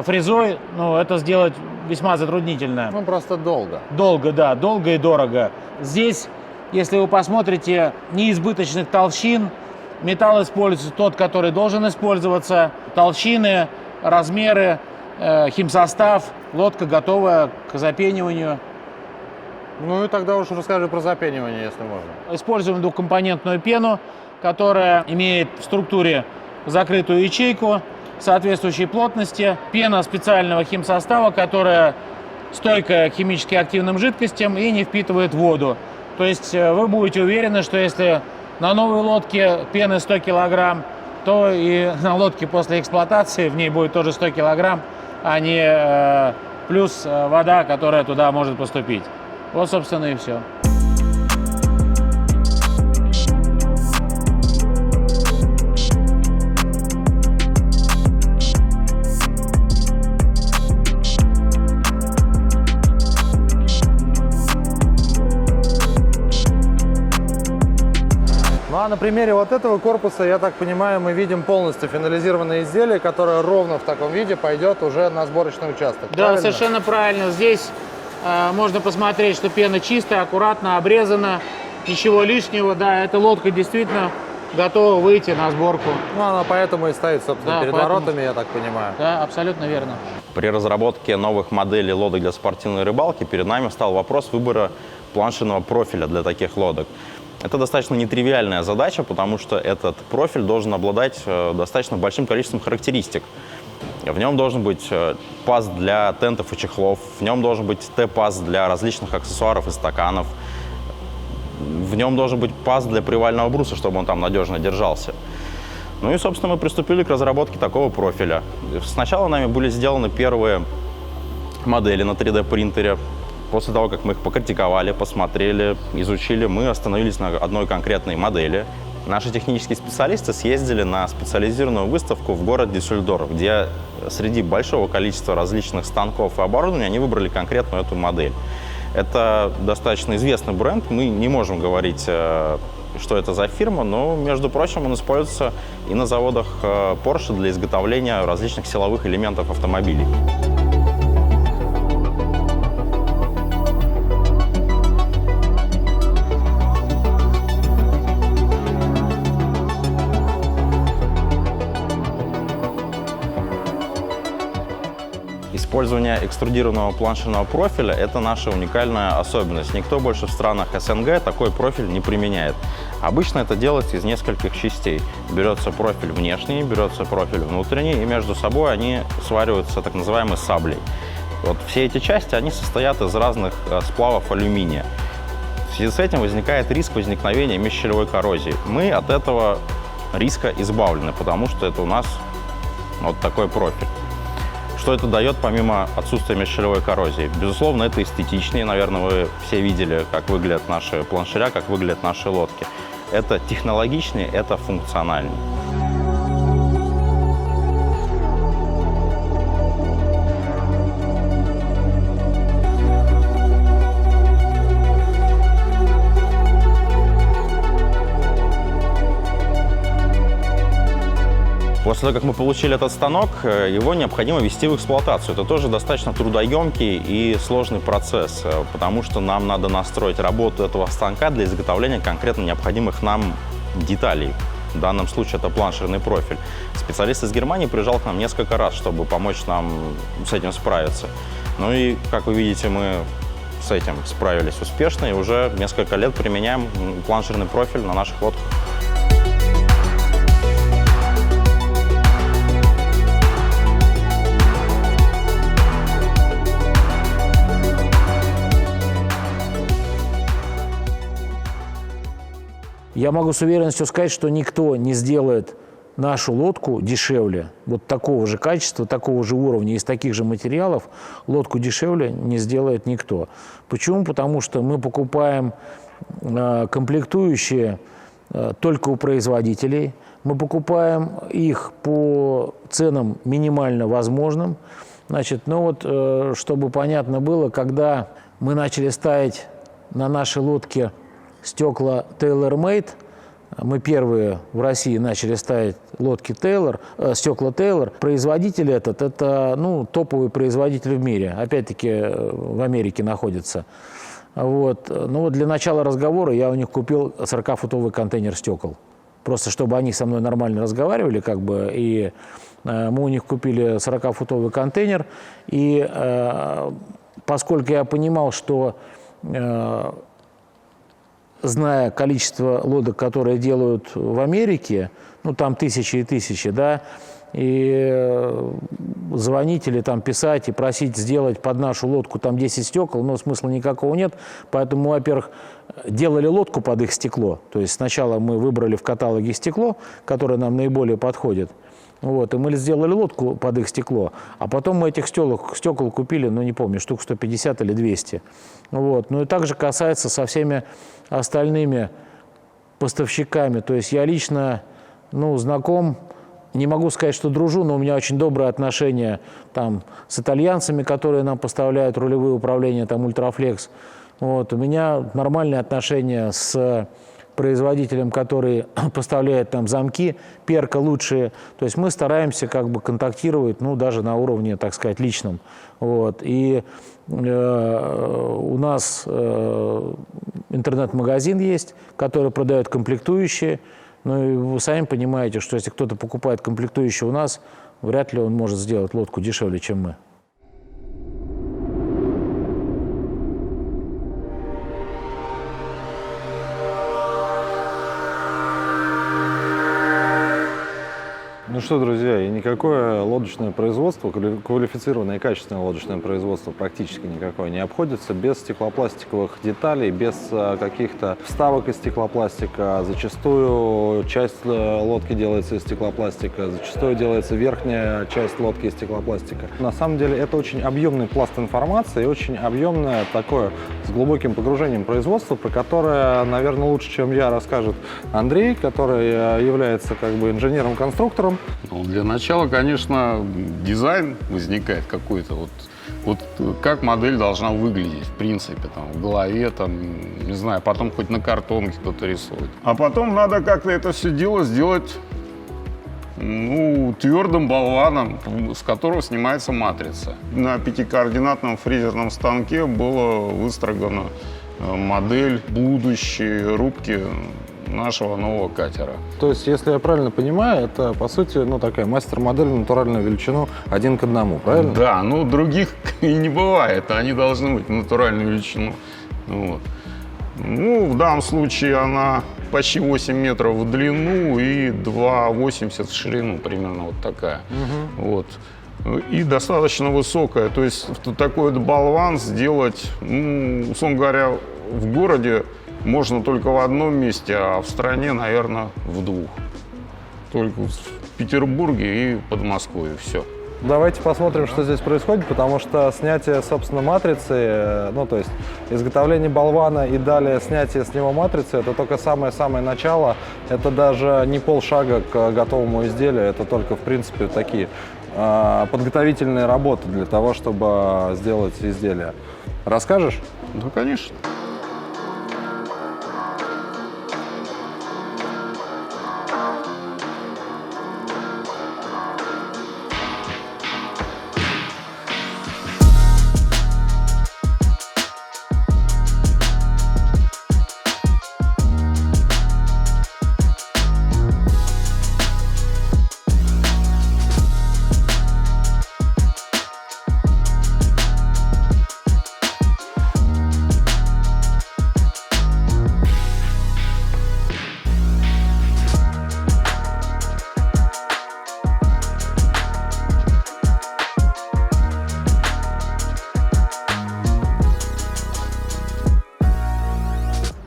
фрезой, ну, это сделать весьма затруднительно. Ну, просто долго. Долго, да, долго и дорого. Здесь, если вы посмотрите, неизбыточных толщин, металл используется тот, который должен использоваться, толщины, размеры химсостав, лодка готова к запениванию. Ну и тогда уж расскажи про запенивание, если можно. Используем двухкомпонентную пену, которая имеет в структуре закрытую ячейку соответствующей плотности. Пена специального химсостава, которая стойкая к химически активным жидкостям и не впитывает воду. То есть вы будете уверены, что если на новой лодке пены 100 килограмм, то и на лодке после эксплуатации в ней будет тоже 100 килограмм, а не плюс вода, которая туда может поступить. Вот, собственно, и все. Ну а на примере вот этого корпуса, я так понимаю, мы видим полностью финализированное изделие, которое ровно в таком виде пойдет уже на сборочный участок. Да, правильно? совершенно правильно. Здесь можно посмотреть, что пена чистая, аккуратно обрезана, ничего лишнего. Да, эта лодка действительно готова выйти на сборку. Ну она поэтому и стоит, собственно, Да, перед поэтому- воротами, я так понимаю. Да, абсолютно верно. При разработке новых моделей лодок для спортивной рыбалки перед нами встал вопрос выбора планширного профиля для таких лодок. Это достаточно нетривиальная задача, потому что этот профиль должен обладать достаточно большим количеством характеристик. В нем должен быть паз для тентов и чехлов, в нем должен быть Т-паз для различных аксессуаров и стаканов, в нем должен быть паз для привального бруса, чтобы он там надежно держался. Ну и, собственно, мы приступили к разработке такого профиля. Сначала нами были сделаны первые модели на 3D-принтере. После того, как мы их покритиковали, посмотрели, изучили, мы остановились на одной конкретной модели. Наши технические специалисты съездили на специализированную выставку в город Дюссельдорф, где среди большого количества различных станков и оборудования они выбрали конкретную эту модель. Это достаточно известный бренд, мы не можем говорить, что это за фирма, но, между прочим, он используется и на заводах Porsche для изготовления различных силовых элементов автомобилей. Использование экструдированного планширного профиля – это наша уникальная особенность. Никто больше в странах СНГ такой профиль не применяет. Обычно это делается из нескольких частей. Берется профиль внешний, берется профиль внутренний, и между собой они свариваются так называемой саблей. Вот все эти части, они состоят из разных сплавов алюминия. В связи с этим возникает риск возникновения межщелевой коррозии. Мы от этого риска избавлены, потому что это у нас вот такой профиль. Что это дает помимо отсутствия межщелевой коррозии? Безусловно, это эстетичнее. Наверное, вы все видели, как выглядят наши планширя, как выглядят наши лодки. Это технологичнее, это функциональнее. После того, как мы получили этот станок, его необходимо ввести в эксплуатацию. Это тоже достаточно трудоемкий и сложный процесс, потому что нам надо настроить работу этого станка для изготовления конкретно необходимых нам деталей. В данном случае это планширный профиль. Специалист из Германии приезжал к нам несколько раз, чтобы помочь нам с этим справиться. Ну и, как вы видите, мы с этим справились успешно и уже несколько лет применяем планширный профиль на наших лодках. Я могу с уверенностью сказать, что никто не сделает нашу лодку дешевле, вот такого же качества, такого же уровня, из таких же материалов, лодку дешевле не сделает никто. Почему? Потому что мы покупаем комплектующие только у производителей, мы покупаем их по ценам минимально возможным. Значит, ну вот, чтобы понятно было, когда мы начали ставить на наши лодки стекла TaylorMade, мы первые в России начали ставить лодки Taylor, стекла Taylor. Производитель этот, это топовый производитель в мире, опять-таки в Америке находится. Вот. Ну вот для начала разговора я у них купил 40-футовый контейнер стекол. просто чтобы они со мной нормально разговаривали, как бы, и мы у них купили 40-футовый контейнер, и поскольку я понимал, что, зная количество лодок, которые делают в Америке, ну, там тысячи и тысячи, да, и звонить или там писать и просить сделать под нашу лодку там 10 стекол, но смысла никакого нет. Поэтому мы, во-первых, делали лодку под их стекло. То есть сначала мы выбрали в каталоге стекло, которое нам наиболее подходит. Вот, и мы сделали лодку под их стекло, а потом мы этих стекол купили, ну не помню, штук 150 или 200. Вот. Ну и также касается со всеми остальными поставщиками. То есть я лично, ну, знаком, не могу сказать, что дружу, но у меня очень добрые отношения там с итальянцами, которые нам поставляют рулевые управления, там Ультрафлекс. Вот. У меня нормальные отношения с производителем, который поставляет там замки, перка лучшие. То есть мы стараемся как бы контактировать, ну, даже на уровне, так сказать, личном. Вот. И у нас интернет-магазин есть, который продает комплектующие. Ну и вы сами понимаете, что если кто-то покупает комплектующие у нас, вряд ли он может сделать лодку дешевле, чем мы. Ну что, друзья, и никакое лодочное производство, квалифицированное и качественное лодочное производство практически никакое не обходится без стеклопластиковых деталей, без каких-то вставок из стеклопластика. Зачастую часть лодки делается из стеклопластика, зачастую делается верхняя часть лодки из стеклопластика. На самом деле это очень объемный пласт информации, очень объемное такое с глубоким погружением производства, про которое, наверное, лучше, чем я, расскажет Андрей, который является как бы инженером-конструктором. Ну, для начала, конечно, дизайн возникает какой-то. Вот как модель должна выглядеть, в принципе, там, в голове, там, не знаю, потом хоть на картонке кто-то рисует. А потом надо как-то это все дело сделать, ну, твердым болваном, с которого снимается матрица. На 5-координатном фрезерном станке была выстрогана модель будущей рубки нашего нового катера. То есть, если я правильно понимаю, это, по сути, ну, такая мастер-модель в натуральную величину 1 к 1, правильно? Да, ну, других и не бывает, они должны быть в натуральную величину. Вот. Ну, в данном случае она почти 8 метров в длину и 2,80 в ширину, примерно вот такая. Вот. И достаточно высокая, то есть такой вот болван сделать, ну, условно говоря, в городе можно только в одном месте, а в стране, наверное, в 2. Только в Петербурге и Подмосковье, все. Давайте посмотрим, что здесь происходит, потому что снятие, собственно, матрицы, ну, то есть изготовление болвана и далее снятие с него матрицы, это только самое-самое начало. Это даже не полшага к готовому изделию, это только, в принципе, такие подготовительные работы для того, чтобы сделать изделие. Расскажешь? Да, конечно.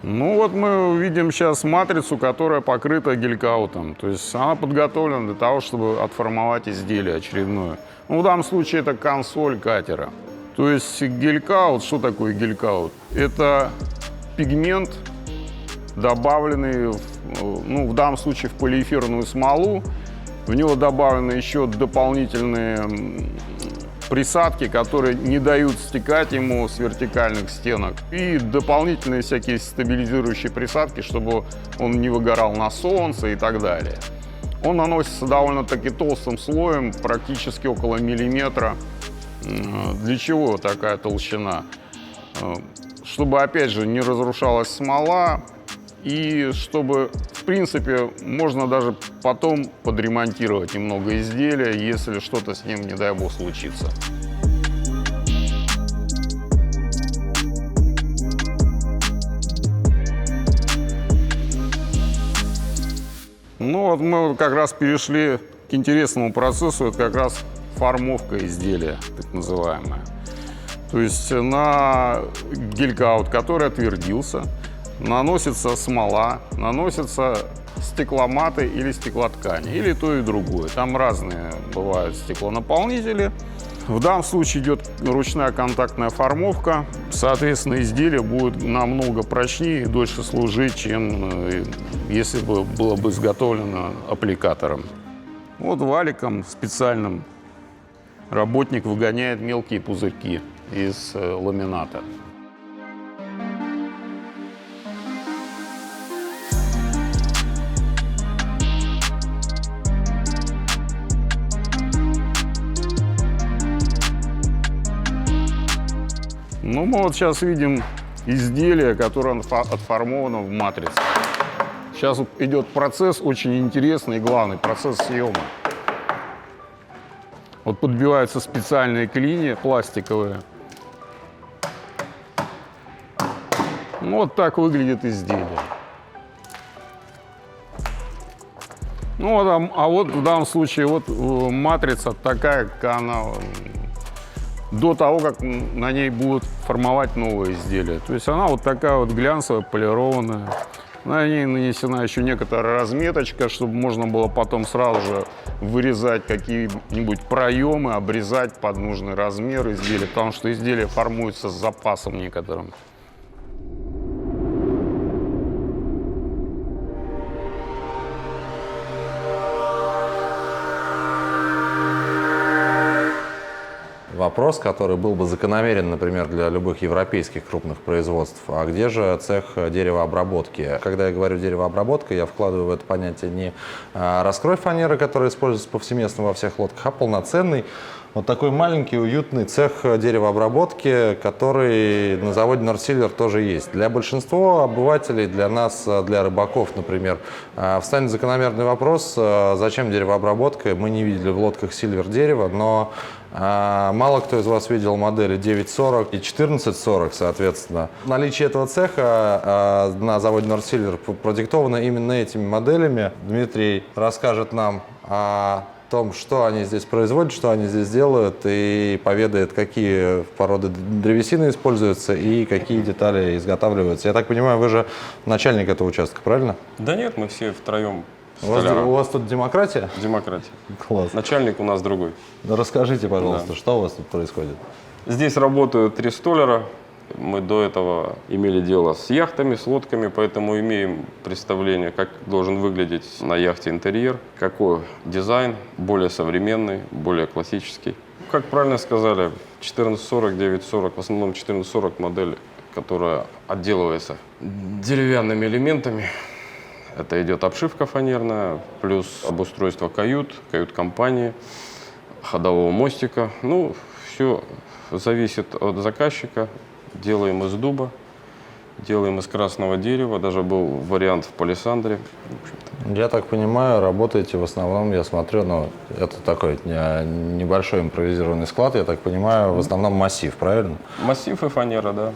Ну вот мы видим сейчас матрицу, которая покрыта гелькаутом. То есть она подготовлена для того, чтобы отформовать изделие очередное. Ну, в данном случае это консоль катера. То есть гелькаут, что такое гелькаут? Это пигмент, добавленный, в данном случае в полиэфирную смолу. В него добавлены еще дополнительные присадки, которые не дают стекать ему с вертикальных стенок. И дополнительные всякие стабилизирующие присадки, чтобы он не выгорал на солнце и так далее. Он наносится довольно-таки толстым слоем, практически около миллиметра. Для чего такая толщина? Чтобы, опять же, не разрушалась смола и чтобы в принципе, можно даже потом подремонтировать немного изделия, если что-то с ним, не дай бог, случится. Ну вот мы вот как раз перешли к интересному процессу, это как раз формовка изделия, так называемая. То есть на гелькаут, который отвердился, наносится смола, наносятся стекломаты или стеклоткани, или то и другое. Там разные бывают стеклонаполнители. В данном случае идет ручная контактная формовка. Соответственно, изделие будет намного прочнее и дольше служить, чем если бы было бы изготовлено аппликатором. Вот валиком специальным работник выгоняет мелкие пузырьки из ламината. Ну, мы вот сейчас видим изделие, которое отформовано в матрице. Сейчас вот идет процесс очень интересный и главный, процесс съема. Вот подбиваются специальные клини пластиковые. Ну, вот так выглядит изделие. Ну, вот, а вот в данном случае вот матрица такая, как она до того, как на ней будут формовать новые изделия. То есть она вот такая вот глянцевая, полированная. На ней нанесена еще некоторая разметочка, чтобы можно было потом сразу же вырезать какие-нибудь проемы, обрезать под нужный размер изделия, потому что изделие формуется с запасом некоторым. Вопрос, который был бы закономерен, например, для любых европейских крупных производств. А где же цех деревообработки? Когда я говорю деревообработка, я вкладываю в это понятие не раскрой фанеры, который используется повсеместно во всех лодках, а полноценный, вот такой маленький, уютный цех деревообработки, который на заводе Норсильвер тоже есть. Для большинства обывателей, для нас, для рыбаков, например, встанет закономерный вопрос, зачем деревообработка? Мы не видели в лодках Сильвер дерева, но мало кто из вас видел модели 940 и 1440, соответственно. Наличие этого цеха на заводе Норсильвер продиктовано именно этими моделями. Дмитрий расскажет нам о том, что они здесь производят, что они здесь делают, и поведает, какие породы древесины используются и какие детали изготавливаются. Я так понимаю, вы же начальник этого участка, правильно? Да нет, мы все втроем. У вас тут демократия? Демократия. Класс. Начальник у нас другой. Ну, расскажите, пожалуйста, Да. что у вас тут происходит? Здесь работают 3 столяра. Мы до этого имели дело с яхтами, с лодками, поэтому имеем представление, как должен выглядеть на яхте интерьер, какой дизайн, более современный, более классический. Как правильно сказали, 1440, 940, в основном 1440 модель, которая отделывается деревянными элементами. Это идет обшивка фанерная, плюс обустройство кают-компании, ходового мостика. Ну, все зависит от заказчика. Делаем из дуба, делаем из красного дерева. Даже был вариант в палисандре. Я так понимаю, работаете в основном, я смотрю, ну, это такой небольшой импровизированный склад, я так понимаю, в основном массив, правильно? Массив и фанера, да.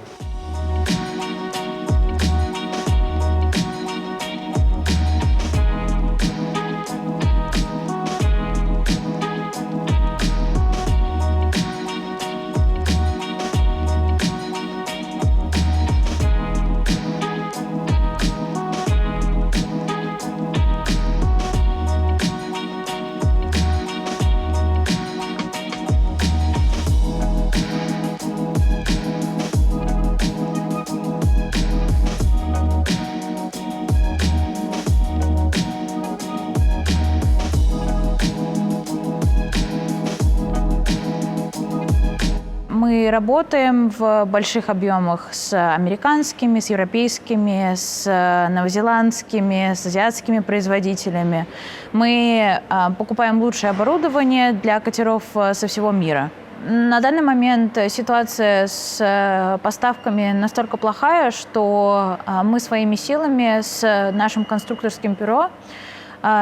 Мы работаем в больших объемах с американскими, с европейскими, с новозеландскими, с азиатскими производителями. Мы покупаем лучшее оборудование для катеров со всего мира. На данный момент ситуация с поставками настолько плохая, что мы своими силами с нашим конструкторским бюро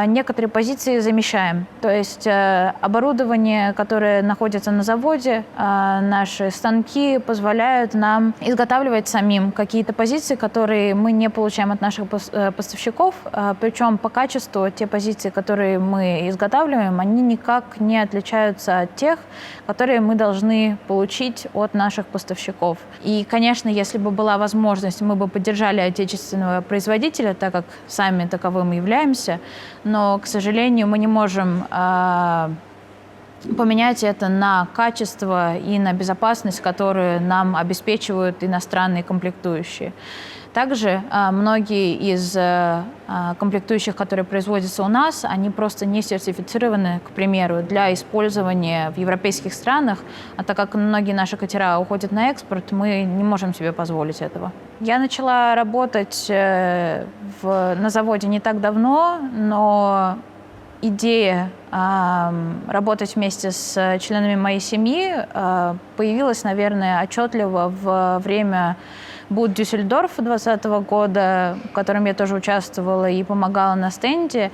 некоторые позиции замещаем. То есть оборудование, которое находится на заводе, наши станки позволяют нам изготавливать самим какие-то позиции, которые мы не получаем от наших поставщиков. Причем по качеству те позиции, которые мы изготавливаем, они никак не отличаются от тех, которые мы должны получить от наших поставщиков. И, конечно, если бы была возможность, мы бы поддержали отечественного производителя, так как сами таковым являемся. Но, к сожалению, мы не можем поменять это на качество и на безопасность, которые нам обеспечивают иностранные комплектующие. Также многие из комплектующих, которые производятся у нас, они просто не сертифицированы, к примеру, для использования в европейских странах. А так как многие наши катера уходят на экспорт, мы не можем себе позволить этого. Я начала работать на заводе не так давно, но идея работать вместе с членами моей семьи появилась, наверное, отчетливо в время Boot Düsseldorf 2020 года, в котором я тоже участвовала и помогала на стенде.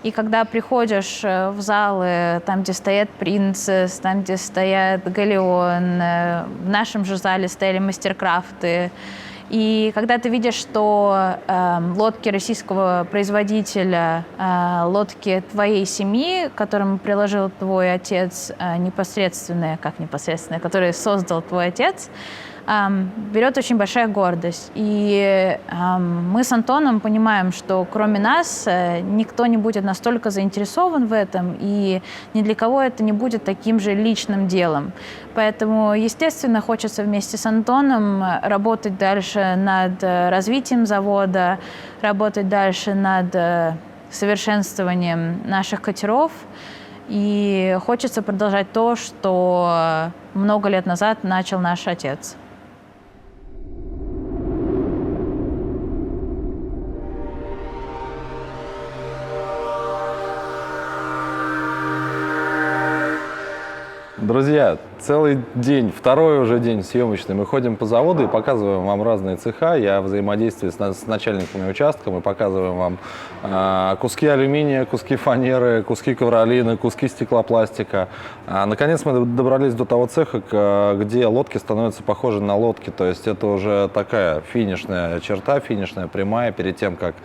И когда приходишь в залы, там, где стоят Princess, там, где стоят Галеон, в нашем же зале стояли мастеркрафты, и когда ты видишь, что лодки российского производителя, лодки твоей семьи, к которым приложил твой отец непосредственные, которые создал твой отец, берет очень большая гордость. И мы с Антоном понимаем, что кроме нас никто не будет настолько заинтересован в этом, и ни для кого это не будет таким же личным делом. Поэтому, естественно, хочется вместе с Антоном работать дальше над развитием завода, работать дальше над совершенствованием наших катеров. И хочется продолжать то, что много лет назад начал наш отец. Друзья, целый день, второй уже день съемочный, мы ходим по заводу и показываем вам разные цеха. Я взаимодействую с начальниками участка, мы показываем вам куски алюминия, куски фанеры, куски ковролина, куски стеклопластика. Наконец мы добрались до того цеха, где лодки становятся похожи на лодки. То есть это уже такая финишная черта, финишная прямая перед тем, как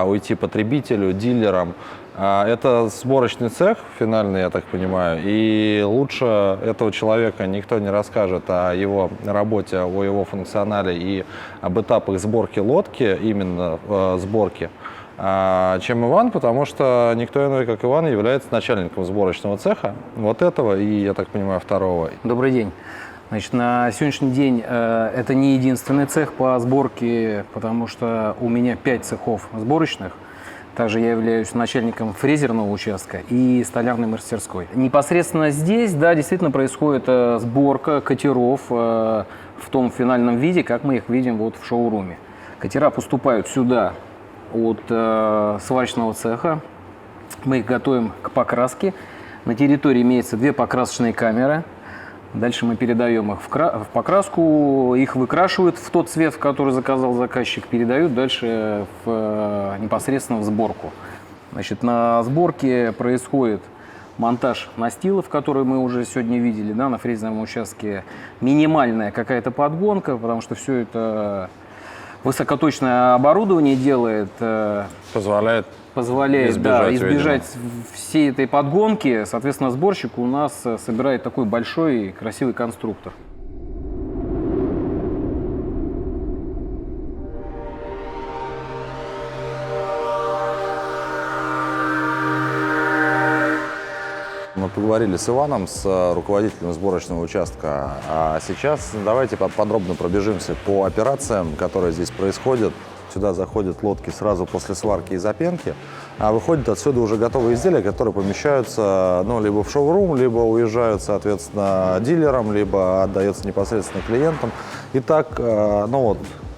уйти потребителю, дилерам. Это сборочный цех финальный, я так понимаю, и лучше этого человека никто не расскажет о его работе, о его функционале и об этапах сборки лодки, именно сборки, чем Иван, потому что никто иной, как Иван, является начальником сборочного цеха, вот этого и, я так понимаю, второго. Добрый день. Значит, на сегодняшний день это не единственный цех по сборке, потому что у меня 5 цехов сборочных. Также я являюсь начальником фрезерного участка и столярной мастерской. Непосредственно здесь, да, действительно происходит сборка катеров в том финальном виде, как мы их видим вот в шоуруме. Катера поступают сюда от сварочного цеха. Мы их готовим к покраске. На территории имеется 2 покрасочные камеры. Дальше мы передаем их в покраску, их выкрашивают в тот цвет, в который заказал заказчик, передают дальше непосредственно в сборку. Значит, на сборке происходит монтаж настилов, которые мы уже сегодня видели, да, на фрезерном участке. Минимальная какая-то подгонка, потому что все это высокоточное оборудование делает. Позволяет избежать всей этой подгонки. Соответственно, сборщик у нас собирает такой большой и красивый конструктор. Мы поговорили с Иваном, с руководителем сборочного участка. А сейчас давайте подробно пробежимся по операциям, которые здесь происходят. Сюда заходят лодки сразу после сварки и запенки, а выходят отсюда уже готовые изделия, которые помещаются либо в шоурум, либо уезжают, соответственно, дилерам, либо отдаются непосредственно клиентам. Итак,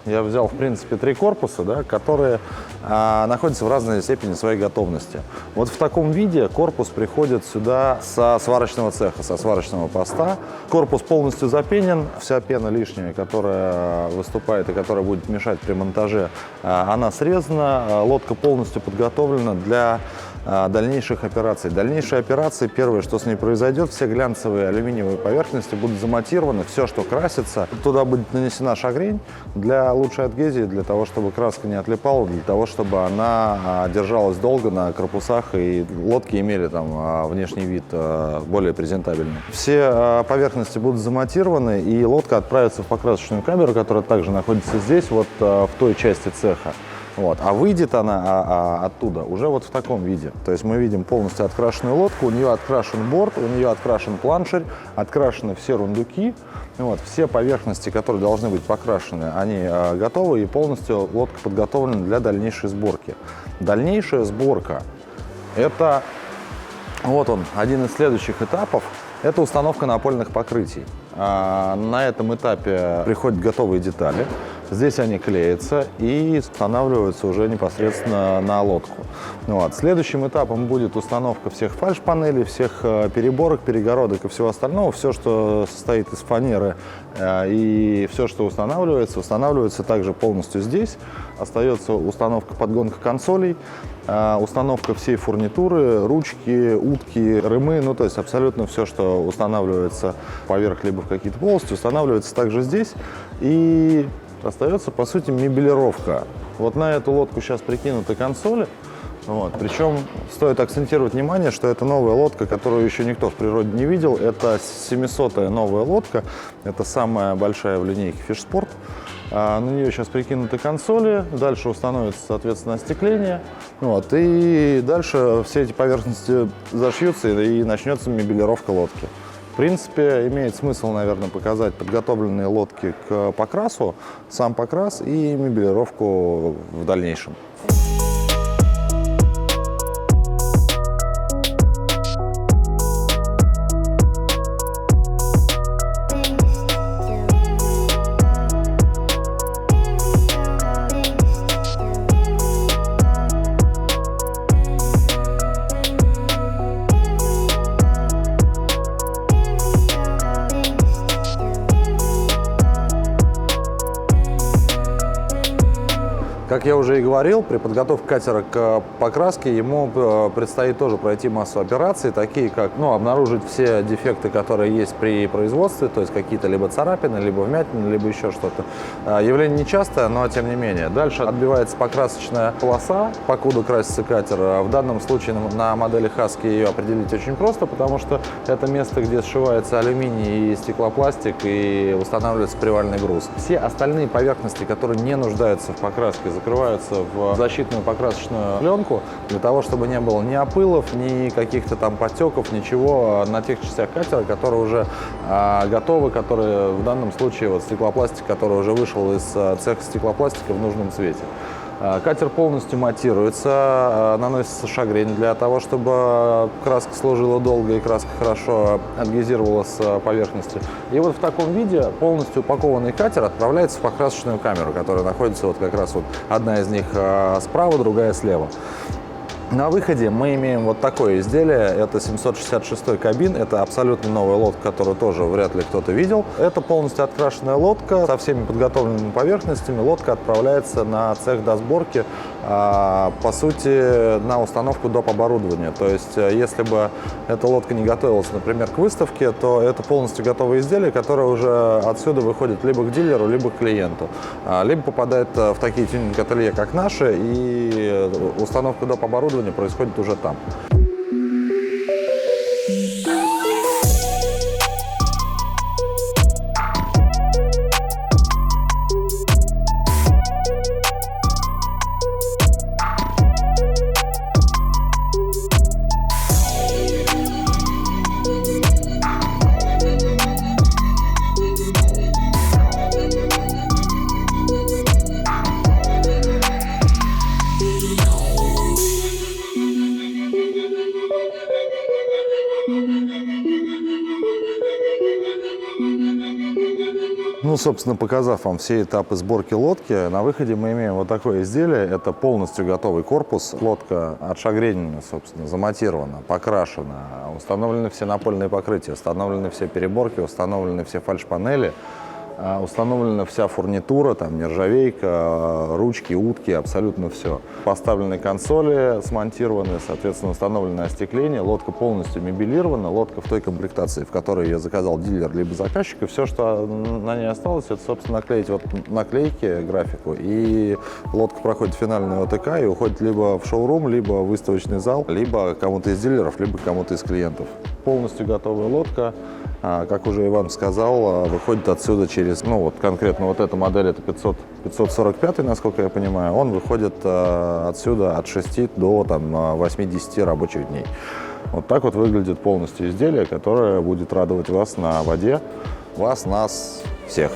я взял, в принципе, 3 корпуса, да, которые находятся в разной степени своей готовности. Вот в таком виде корпус приходит сюда со сварочного цеха, со сварочного поста. Корпус полностью запенен, вся пена лишняя, которая выступает и которая будет мешать при монтаже, она срезана, лодка полностью подготовлена для дальнейших операций. Дальнейшие операции, первое, что с ней произойдет, все глянцевые алюминиевые поверхности будут замонтированы, все, что красится, туда будет нанесена шагрень для лучшей адгезии, для того, чтобы краска не отлипала, для того, чтобы она держалась долго на корпусах и лодки имели там внешний вид более презентабельный. Все поверхности будут замонтированы, и лодка отправится в покрасочную камеру, которая также находится здесь, вот в той части цеха. Вот. А выйдет она оттуда уже вот в таком виде. То есть мы видим полностью открашенную лодку, у нее открашен борт, у нее открашен планшерь, открашены все рундуки. Вот. Все поверхности, которые должны быть покрашены, они готовы, и полностью лодка подготовлена для дальнейшей сборки. Дальнейшая сборка – это вот он, один из следующих этапов. Это установка напольных покрытий. На этом этапе приходят готовые детали. Здесь они клеятся и устанавливаются уже непосредственно на лодку. Вот. Следующим этапом будет установка всех фальш-панелей, всех переборок, перегородок и всего остального. Все, что состоит из фанеры и все, что устанавливается также полностью здесь. Остается установка подгонка консолей, установка всей фурнитуры, ручки, утки, рымы, ну то есть абсолютно все, что устанавливается поверх либо в какие-то полости, устанавливается также здесь. И остается, по сути, мебелировка. Вот на эту лодку сейчас прикинуты консоли. Вот. Причем стоит акцентировать внимание, что это новая лодка, которую еще никто в природе не видел. Это 700-я новая лодка. Это самая большая в линейке Фишспорт. На нее сейчас прикинуты консоли. Дальше установится, соответственно, остекление. Вот. И дальше все эти поверхности зашьются и начнется мебелировка лодки. В принципе, имеет смысл, наверное, показать подготовленные лодки к покрасу, сам покрас и мебелировку в дальнейшем. Как я уже и говорил, при подготовке катера к покраске ему предстоит тоже пройти массу операций, такие как обнаружить все дефекты, которые есть при производстве, то есть какие-то либо царапины, либо вмятины, либо еще что-то. Явление нечастое, но тем не менее. Дальше отбивается покрасочная полоса, покуда красится катер. В данном случае на модели Husky ее определить очень просто, потому что это место, где сшивается алюминий и стеклопластик и устанавливается привальный груз. Все остальные поверхности, которые не нуждаются в покраске, закрываются в защитную покрасочную пленку для того, чтобы не было ни опылов, ни каких-то там подтеков, ничего на тех частях катера, которые уже готовы, которые в данном случае вот стеклопластик, который уже вышел из цеха стеклопластика в нужном цвете. Катер полностью матируется, наносится шагрень для того, чтобы краска служила долго и краска хорошо адгезировала с поверхности. И вот в таком виде полностью упакованный катер отправляется в покрасочную камеру, которая находится вот как раз вот одна из них справа, другая слева. На выходе мы имеем вот такое изделие, это 766 кабин, это абсолютно новая лодка, которую тоже вряд ли кто-то видел. Это полностью открашенная лодка со всеми подготовленными поверхностями. Лодка отправляется на цех досборки, по сути, на установку доп. Оборудования. То есть, если бы эта лодка не готовилась, например, к выставке, то это полностью готовое изделие, которое уже отсюда выходит либо к дилеру, либо к клиенту, либо попадает в такие тюнинг-ателье, как наши, и установка доп. Оборудования происходит уже там. Ну, собственно, показав вам все этапы сборки лодки, на выходе мы имеем вот такое изделие. Это полностью готовый корпус. Лодка отшагренена, собственно, замотирована, покрашена. Установлены все напольные покрытия, установлены все переборки, установлены все фальшпанели. Установлена вся фурнитура, там нержавейка, ручки, утки, абсолютно все. Поставлены консоли, смонтированы, соответственно, установлено остекление. Лодка полностью мебелирована, лодка в той комплектации, в которой я заказал дилер либо заказчик. И все, что на ней осталось, это, собственно, наклеить вот наклейки, графику. И лодка проходит финальный ОТК и уходит либо в шоурум, либо в выставочный зал, либо кому-то из дилеров, либо кому-то из клиентов. Полностью готовая лодка. Как уже Иван сказал, выходит отсюда через, ну вот конкретно вот эта модель, это 545, насколько я понимаю, он выходит отсюда от 6 до там, 8-10 рабочих дней. Вот так вот выглядит полностью изделие, которое будет радовать вас на воде, вас, нас, всех.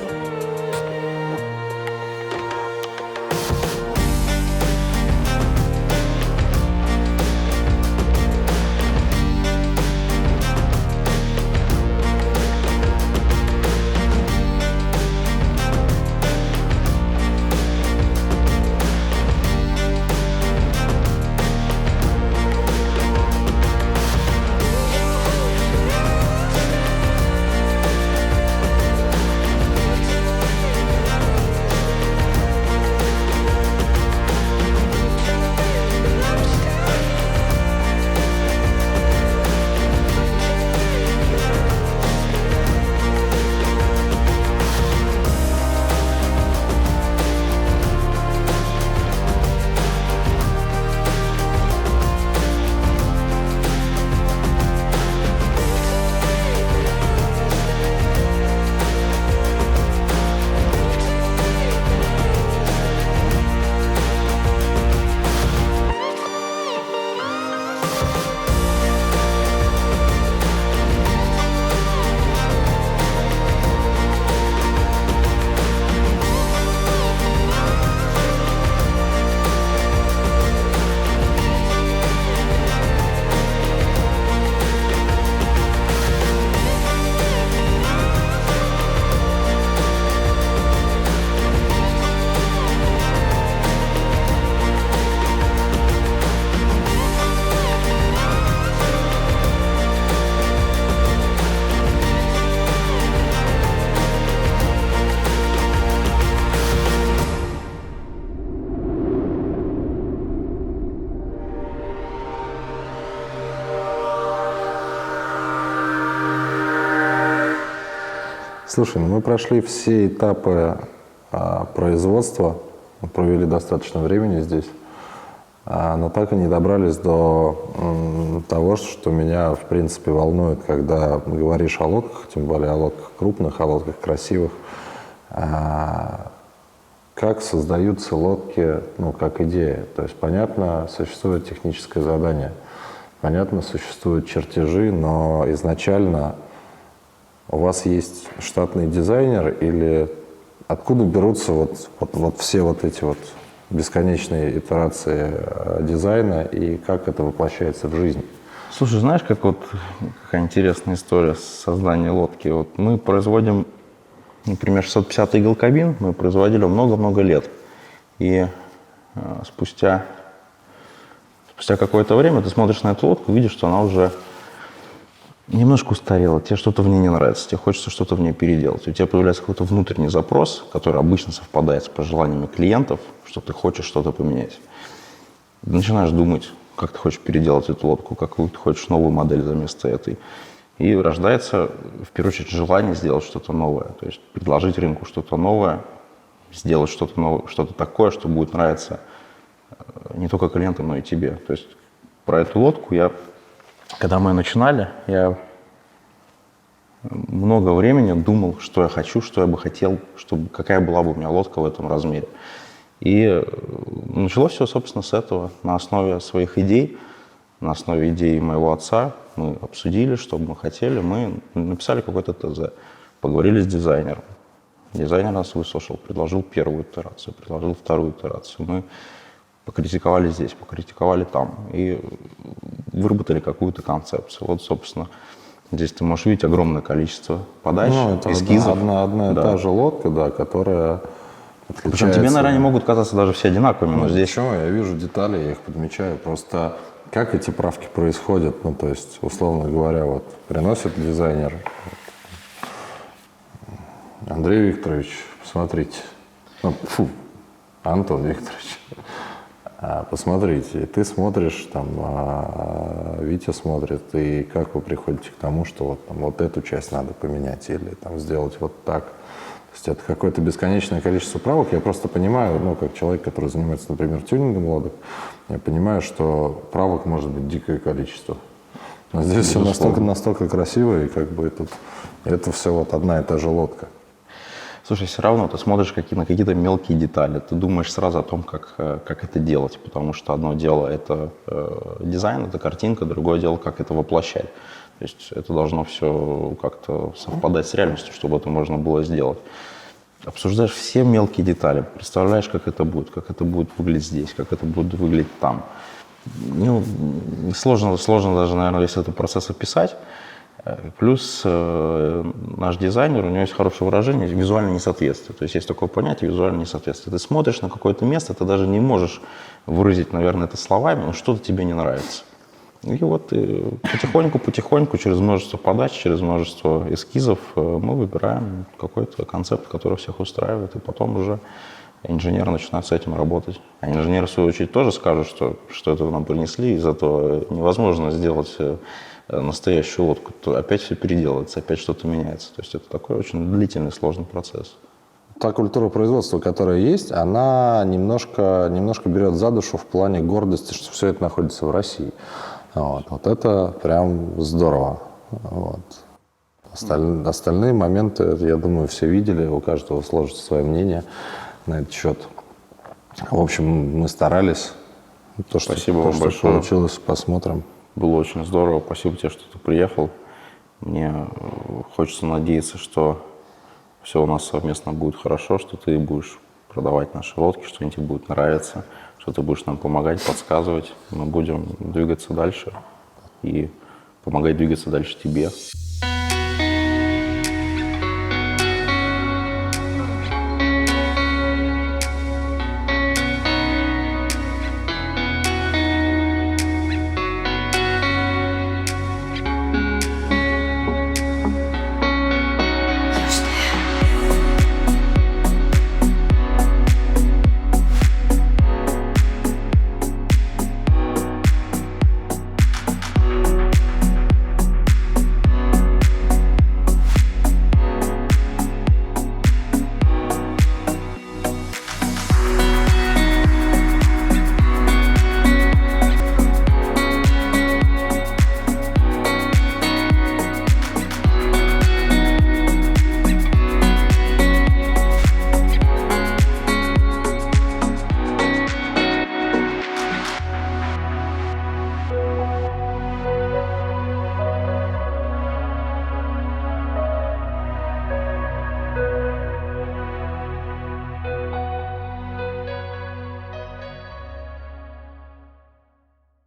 Слушай, ну мы прошли все этапы производства, провели достаточно времени здесь, но так и не добрались до того, что меня, в принципе, волнует, когда говоришь о лодках, тем более о лодках крупных, о лодках красивых. Как создаются лодки, ну, как идея? То есть, понятно, существует техническое задание, понятно, существуют чертежи, но изначально у вас есть штатный дизайнер или откуда берутся вот все вот эти вот бесконечные итерации дизайна и как это воплощается в жизнь? Слушай, знаешь, какая интересная история создания лодки? Вот мы производим, например, 650 Eagle кабин, мы производили много-много лет. И спустя какое-то время ты смотришь на эту лодку, видишь, что она уже немножко устарела, тебе что-то в ней не нравится, тебе хочется что-то в ней переделать. У тебя появляется какой-то внутренний запрос, который обычно совпадает с пожеланиями клиентов, что ты хочешь что-то поменять. Ты начинаешь думать, как ты хочешь переделать эту лодку, какую ты хочешь новую модель за место этой. И рождается, в первую очередь, желание сделать что-то новое, то есть предложить рынку что-то новое, сделать что-то новое, что-то такое, что будет нравиться не только клиентам, но и тебе. То есть про эту лодку когда мы начинали, я много времени думал, что я хочу, что я бы хотел, какая была бы у меня лодка в этом размере. И началось все, собственно, с этого, на основе своих идей, на основе идей моего отца. Мы обсудили, что мы хотели, мы написали какой-то ТЗ, поговорили с дизайнером. Дизайнер нас выслушал, предложил первую итерацию, предложил вторую итерацию. Мы покритиковали здесь, покритиковали там и выработали какую-то концепцию. Вот, собственно, Здесь ты можешь видеть огромное количество подач, Ну, это эскизов. одна и Да. та же лодка, да, которая Причем отличается. тебе, наверное, они могут казаться даже все одинаковыми, но здесь Почему? Я вижу детали, я их подмечаю. Просто как эти правки происходят, ну, то есть, условно говоря, вот приносит дизайнер Андрей Викторович, посмотрите. Ну, фу, Антон Викторович. Посмотрите, и ты смотришь, там, Витя смотрит, и как вы приходите к тому, что вот, там, вот эту часть надо поменять или там, сделать вот так. То есть это какое-то бесконечное количество правок. Я просто понимаю, ну, как человек, который занимается, например, тюнингом лодок, я понимаю, что правок может быть дикое количество. Но здесь все настолько красиво, и как бы тут это все вот одна и та же лодка. слушай, все равно ты смотришь на какие-то мелкие детали, ты думаешь сразу о том, как это делать, потому что одно дело это дизайн, это картинка, другое дело, как это воплощать. То есть это должно все как-то совпадать с реальностью, чтобы это можно было сделать. Обсуждаешь все мелкие детали, представляешь, как это будет выглядеть здесь, как это будет выглядеть там. Ну, сложно даже, наверное, весь этот процесс описать. Плюс наш дизайнер, у него есть хорошее выражение визуальное несоответствие. То есть есть такое понятие визуальное несоответствие. Ты смотришь на какое-то место, ты даже не можешь выразить, наверное, это словами, но что-то тебе не нравится. И вот потихоньку, через множество подач, через множество эскизов мы выбираем какой-то концепт, который всех устраивает, и потом уже инженеры начинают с этим работать. А инженеры, в свою очередь, тоже скажут, что это нам принесли, и зато невозможно сделать настоящую лодку. То опять все переделывается, опять что-то меняется. То есть это такой очень длительный, сложный процесс. Та культура производства, которая есть, она немножко берет за душу в плане гордости, что все это находится в России. Вот это прям здорово. Вот. Остальные моменты, я думаю, все видели, у каждого сложится свое мнение на этот счет. В общем, мы старались. Спасибо вам большое. Получилось, посмотрим. Было очень здорово. Спасибо тебе, что ты приехал. Мне хочется надеяться, что все у нас совместно будет хорошо, что ты будешь продавать наши лодки, что они тебе будут нравиться, что ты будешь нам помогать, подсказывать. Мы будем двигаться дальше и помогать двигаться дальше тебе.